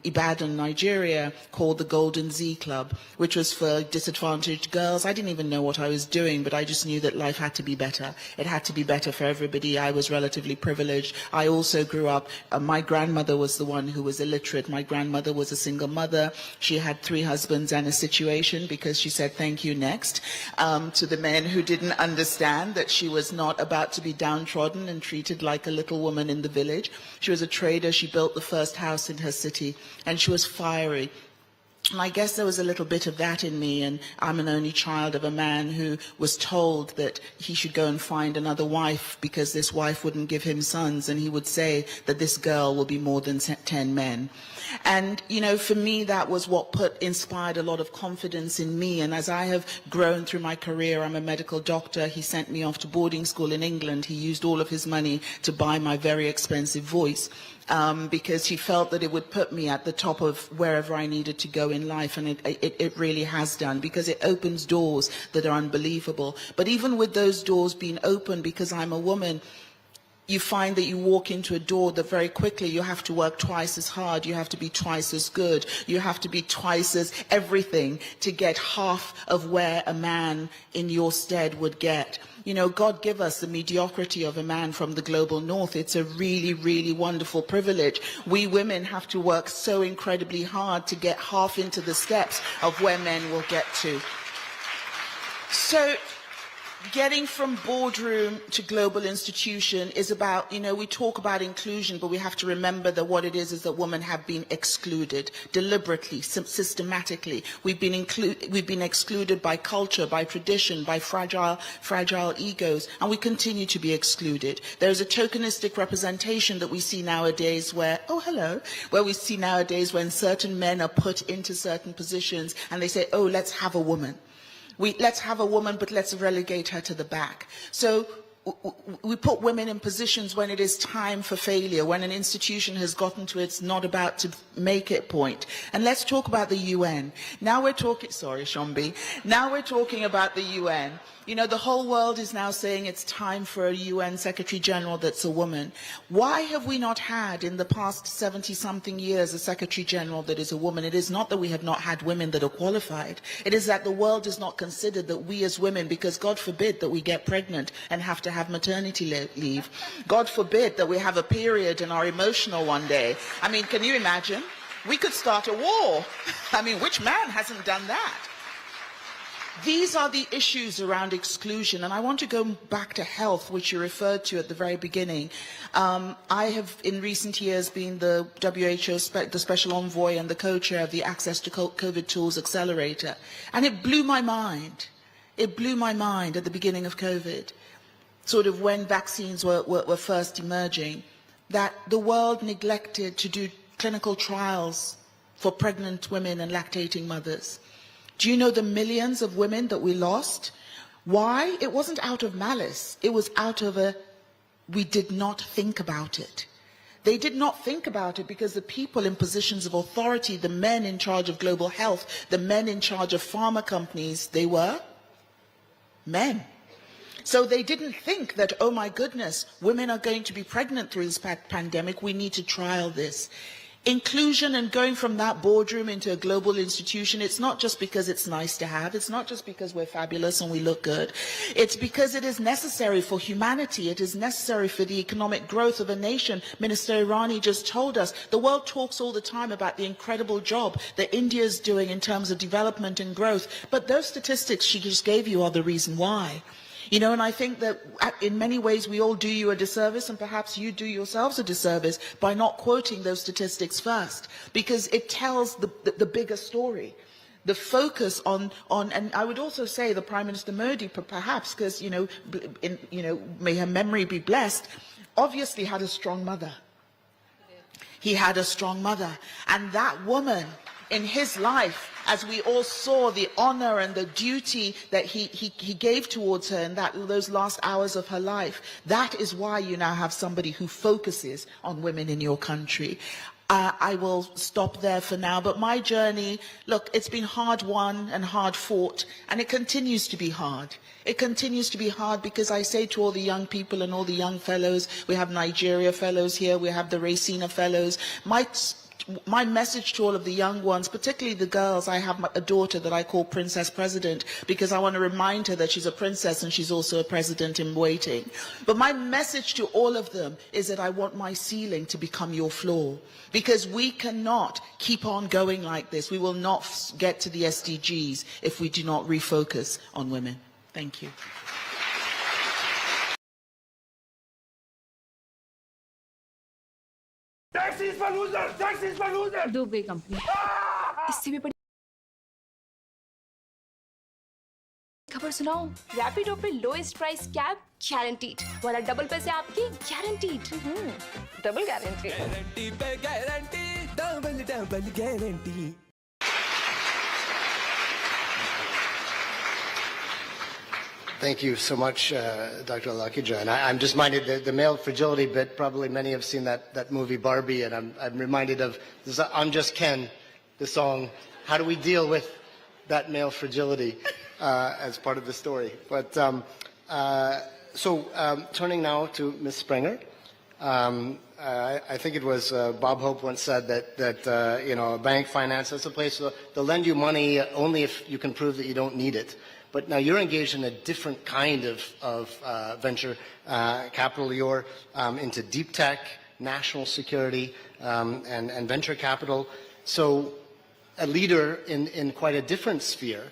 S8: Ibadan, Nigeria, called the Golden Z Club, which was for disadvantaged girls. I didn't even know what I was doing, but I just knew that life had to be better. It had to be better for everybody. I was relatively privileged. I also grew up, my grandmother was the one who was illiterate. My grandmother was a single mother. She had 3 husbands and a situation because she said thank you next to the men who didn't understand that she was not about to be downtrodden and treated like a little woman in the village. She was a trader. She built the first house in her city, and she was fiery. And I guess there was a little bit of that in me, and I'm an only child of a man who was told that he should go and find another wife because this wife wouldn't give him sons, and he would say that this girl will be more than 10 men. And, you know, for me, that was what inspired a lot of confidence in me. And as I have grown through my career, I'm a medical doctor. He sent me off to boarding school in England. He used all of his money to buy my very expensive voice. Because he felt that it would put me at the top of wherever I needed to go in life, and it really has done, because it opens doors that are unbelievable. But even with those doors being open, because I'm a woman, you find that you walk into a door that very quickly you have to work twice as hard, you have to be twice as good, you have to be twice as everything to get half of where a man in your stead would get. You know, God give us the mediocrity of a man from the global north. It's a really, really wonderful privilege. We women have to work so incredibly hard to get half into the steps of where men will get to. So, getting from boardroom to global institution is about, you know, we talk about inclusion, but we have to remember that what it is that women have been excluded deliberately, systematically. We've been excluded by culture, by tradition, by fragile egos, and we continue to be excluded. There's a tokenistic representation that we see nowadays where we see nowadays when certain men are put into certain positions and they say, oh, let's have a woman. Let's have a woman, but let's relegate her to the back. So we put women in positions when it is time for failure, when an institution has gotten to its not about to make it point. And let's talk about the UN. Now we're talking, sorry, Shombi. Now we're talking about the UN. You know, the whole world is now saying it's time for a UN Secretary General that's a woman. Why have we not had in the past 70-something years a Secretary General that is a woman? It is not that we have not had women that are qualified. It is that the world does not consider that we as women, because God forbid that we get pregnant and have to have maternity leave. God forbid that we have a period and are emotional one day. I mean, can you imagine? We could start a war. I mean, which man hasn't done that? These are the issues around exclusion, and I want to go back to health, which you referred to at the very beginning. I have, in recent years, been the WHO the Special Envoy and the co-chair of the Access to COVID Tools Accelerator, and it blew my mind. It blew my mind at the beginning of COVID, sort of when vaccines were first emerging, that the world neglected to do clinical trials for pregnant women and lactating mothers. Do you know the millions of women that we lost? Why? It wasn't out of malice. It was out of we did not think about it. They did not think about it because the people in positions of authority, the men in charge of global health, the men in charge of pharma companies, they were men. So they didn't think that, oh my goodness, women are going to be pregnant through this pandemic, we need to trial this. Inclusion and going from that boardroom into a global institution, it's not just because it's nice to have, it's not just because we're fabulous and we look good, it's because it is necessary for humanity, it is necessary for the economic growth of a nation. Minister Irani just told us, the world talks all the time about the incredible job that India is doing in terms of development and growth, but those statistics she just gave you are the reason why. You know, and I think that in many ways we all do you a disservice, and perhaps you do yourselves a disservice by not quoting those statistics first, because it tells the bigger story. The focus on, and I would also say the Prime Minister Modi, perhaps, because, may her memory be blessed, obviously had a strong mother. He had a strong mother, and that woman in his life, as we all saw the honor and the duty that he gave towards her in those last hours of her life, that is why you now have somebody who focuses on women in your country. I will stop there for now, but my journey, look, it's been hard won and hard fought, and it continues to be hard. It continues to be hard because I say to all the young people and all the young fellows, we have Nigeria fellows here, we have the Racina fellows, my message to all of the young ones, particularly the girls, I have a daughter that I call Princess President because I want to remind her that she's a princess and she's also a president in waiting. But my message to all of them is that I want my ceiling to become your floor, because we cannot keep on going like this. We will not get to the SDGs if we do not refocus on women. Thank you.
S11: Dubai company इससे भी बड़ी खबर सुनाओ। रैपिडो पे lowest price cab guaranteed, वाला double पैसे आपके guaranteed. Double guarantee, guarantee पे guarantee, double double guarantee.
S6: Thank you so much, Dr. Alakija. And I'm just minded that the male fragility bit, probably many have seen that movie Barbie, and I'm reminded of this, I'm Just Ken, the song. How do we deal with that male fragility as part of the story? But turning now to Ms. Springer. I think it was Bob Hope once said that a bank finances a place they'll lend you money only if you can prove that you don't need it. But now you're engaged in a different kind of venture capital. You're into deep tech, national security, and venture capital. So a leader in quite a different sphere.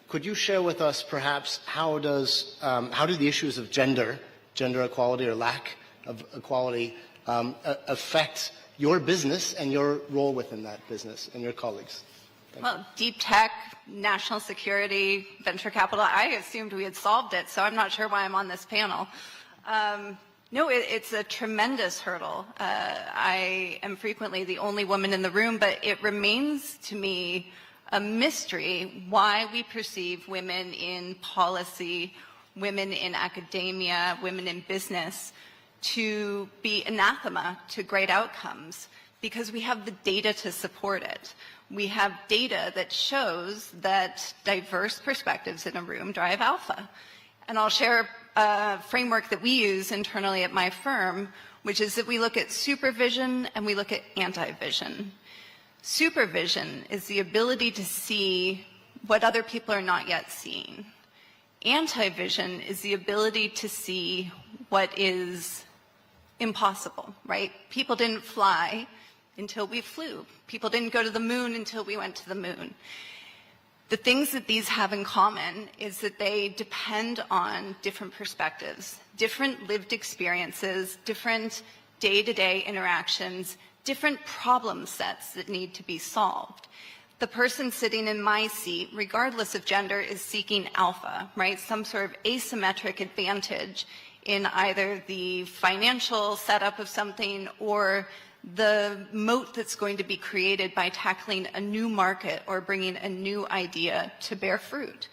S6: Could you share with us perhaps how do the issues of gender equality or lack of equality affect your business and your role within that business and your colleagues?
S21: Well, deep tech, national security, venture capital, I assumed we had solved it, so I'm not sure why I'm on this panel. No, it's a tremendous hurdle. I am frequently the only woman in the room, but it remains to me a mystery why we perceive women in policy, women in academia, women in business to be anathema to great outcomes, because we have the data to support it. We have data that shows that diverse perspectives in a room drive alpha. And I'll share a framework that we use internally at my firm, which is that we look at supervision and we look at anti-vision. Supervision is the ability to see what other people are not yet seeing. Anti-vision is the ability to see what is impossible, right? People didn't fly until we flew. People didn't go to the moon until we went to the moon. The things that these have in common is that they depend on different perspectives, different lived experiences, different day-to-day interactions, different problem sets that need to be solved. The person sitting in my seat, regardless of gender, is seeking alpha, right? Some sort of asymmetric advantage in either the financial setup of something or the moat that's going to be created by tackling a new market or bringing a new idea to bear fruit.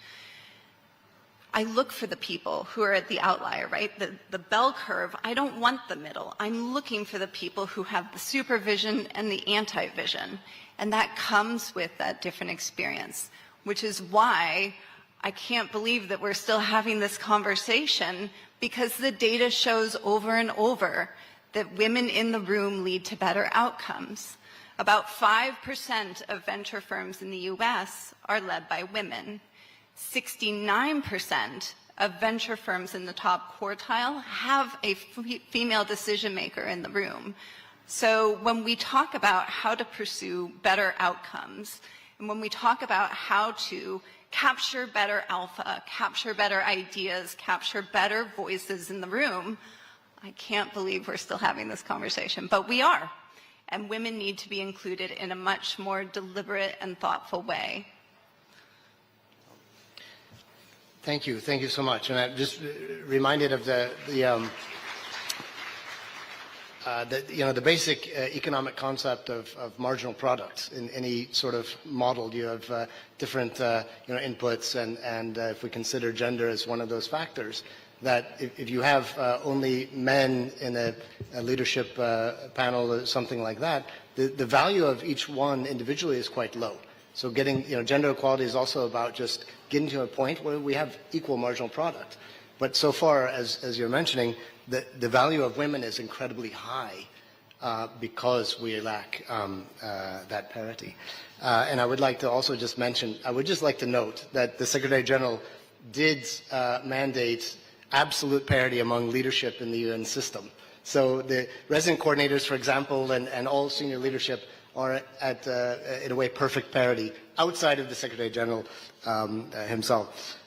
S21: I look for the people who are at the outlier, right? The bell curve, I don't want the middle. I'm looking for the people who have the supervision and the anti-vision. And that comes with that different experience, which is why I can't believe that we're still having this conversation, because the data shows over and over that women in the room lead to better outcomes. About 5% of venture firms in the US are led by women. 69% of venture firms in the top quartile have a female decision maker in the room. So when we talk about how to pursue better outcomes, and when we talk about how to capture better alpha, capture better ideas, capture better voices in the room, I can't believe we're still having this conversation, but we are. And women need to be included in a much more deliberate and thoughtful way.
S6: Thank you so much. And I'm just reminded of the basic economic concept of marginal products. In any sort of model, you have different inputs, and if we consider gender as one of those factors, that if you have only men in a leadership panel or something like that, the value of each one individually is quite low. So getting, gender equality is also about just getting to a point where we have equal marginal product. But so far, as you're mentioning, the value of women is incredibly high because we lack that parity. And I would like to also just mention, I would just like to note that the Secretary General did mandate absolute parity among leadership in the UN system. So the resident coordinators, for example, and all senior leadership are at, in a way, perfect parity outside of the Secretary General himself.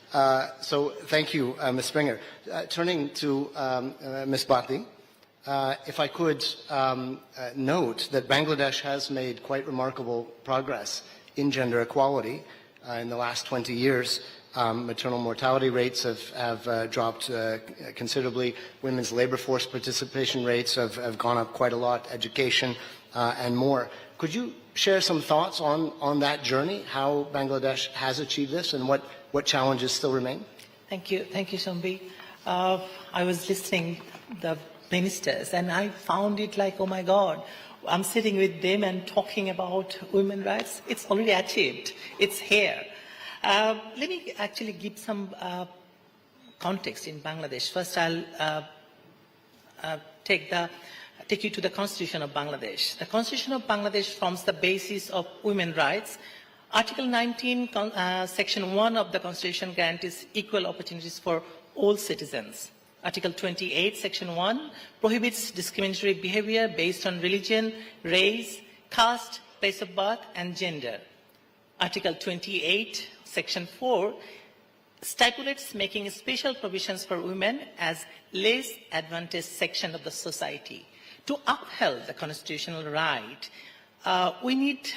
S6: So thank you, Ms. Springer. Turning to Ms. Bhatti, if I could note that Bangladesh has made quite remarkable progress in gender equality in the last 20 years. Maternal mortality rates have dropped considerably. Women's labor force participation rates have gone up quite a lot, education and more. Could you share some thoughts on that journey, how Bangladesh has achieved this and what challenges still remain?
S9: Thank you, Shombi. I was listening the ministers and I found it like, oh my God, I'm sitting with them and talking about women's rights. It's already achieved. It's here. Let me actually give some context in Bangladesh. First, I'll take you to the Constitution of Bangladesh. The Constitution of Bangladesh forms the basis of women's rights. Article 19, Section 1 of the Constitution guarantees equal opportunities for all citizens. Article 28, Section 1 prohibits discriminatory behavior based on religion, race, caste, place of birth, and gender. Article 28, Section 4 stipulates making special provisions for women as less advantaged section of the society. To uphold the constitutional right, we need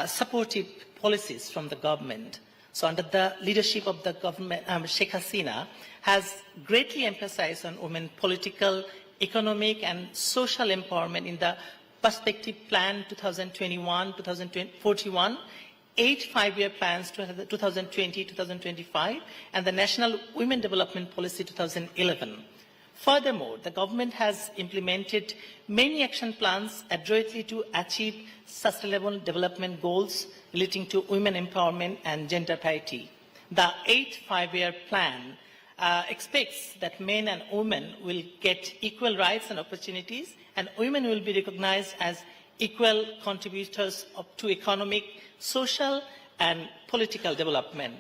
S9: supportive policies from the government. So under the leadership of the government, Sheikh Hasina has greatly emphasized on women political, economic and social empowerment in the Perspective Plan 2021-2041, 8 5-year plans 2020-2025, and the National Women Development Policy 2011. Furthermore, the government has implemented many action plans adroitly to achieve sustainable development goals relating to women empowerment and gender parity. The 8 5-year plan expects that men and women will get equal rights and opportunities, and women will be recognized as equal contributors to economic, social, and political development.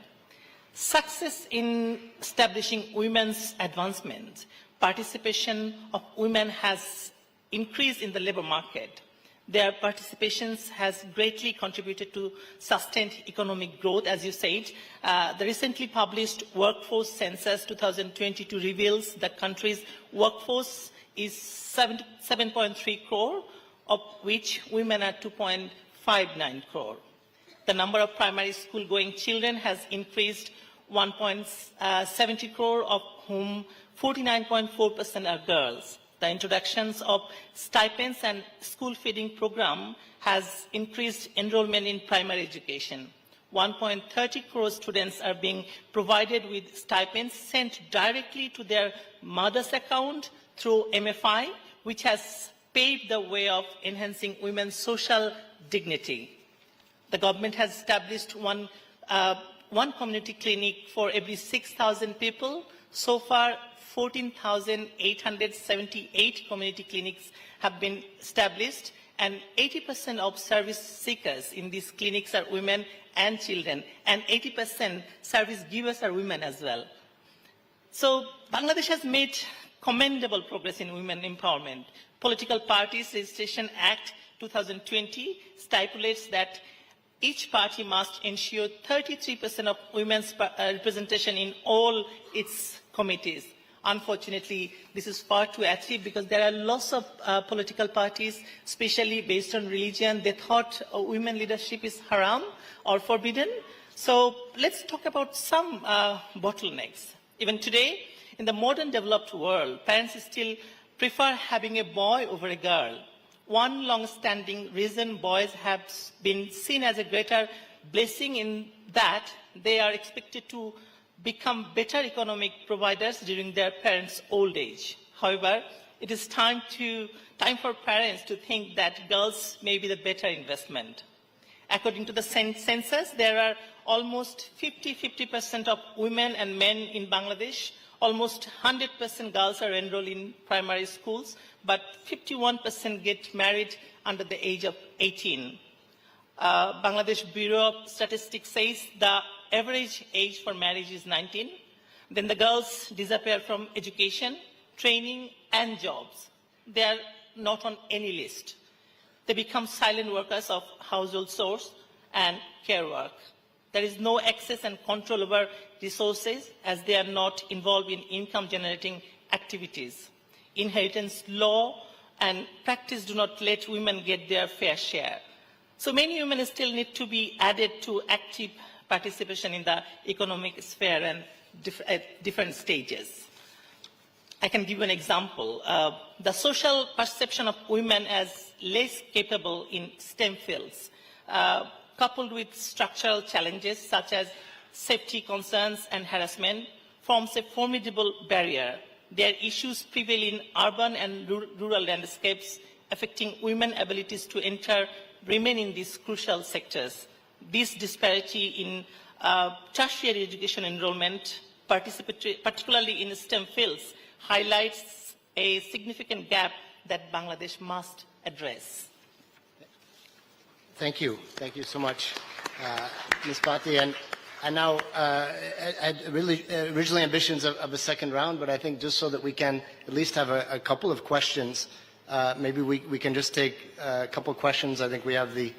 S9: Success in establishing women's advancement, participation of women has increased in the labor market. Their participation has greatly contributed to sustained economic growth, as you said. The recently published Workforce Census 2022 reveals the country's workforce is 7.3 crore, of which women are 2.59 crore. The number of primary school-going children has increased 1.70 crore, of whom 49.4% are girls. The introductions of stipends and school feeding program has increased enrollment in primary education. 1.30 crore students are being provided with stipends sent directly to their mother's account through MFI, which has paved the way of enhancing women's social dignity. The government has established one community clinic for every 6,000 people. So far, 14,878 community clinics have been established, and 80% of service seekers in these clinics are women and children, and 80% service givers are women as well. So Bangladesh has made commendable progress in women empowerment. Political Parties Registration Act 2020 stipulates that each party must ensure 33% of women's representation in all its committees. Unfortunately, this is far to achieve because there are lots of political parties, especially based on religion. They thought women leadership is haram or forbidden. So let's talk about some bottlenecks. Even today, in the modern developed world, parents still prefer having a boy over a girl. One long-standing reason boys have been seen as a greater blessing in that they are expected to become better economic providers during their parents' old age. However, it is time for parents to think that girls may be the better investment. According to the census, there are almost 50% of women and men in Bangladesh. Almost 100% girls are enrolled in primary schools, but 51% get married under the age of 18. Bangladesh Bureau of Statistics says the average age for marriage is 19. Then the girls disappear from education, training, and jobs. They are not on any list. They become silent workers of household chores and care work. There is no access and control over resources as they are not involved in income-generating activities. Inheritance law and practice do not let women get their fair share. So many women still need to be added to active participation in the economic sphere and at different stages. I can give you an example. The social perception of women as less capable in STEM fields, coupled with structural challenges such as safety concerns and harassment, forms a formidable barrier. Their issues prevail in urban and rural landscapes, affecting women's abilities to remain in these crucial sectors. This disparity in tertiary education enrollment, particularly in STEM fields, highlights a significant gap that Bangladesh must address.
S6: Thank you. Thank you so much, Ms. Pati. And now, I had really originally ambitions of a second round, but I think just so that we can at least have a couple of questions, maybe we can just take a couple of questions. I think we have the,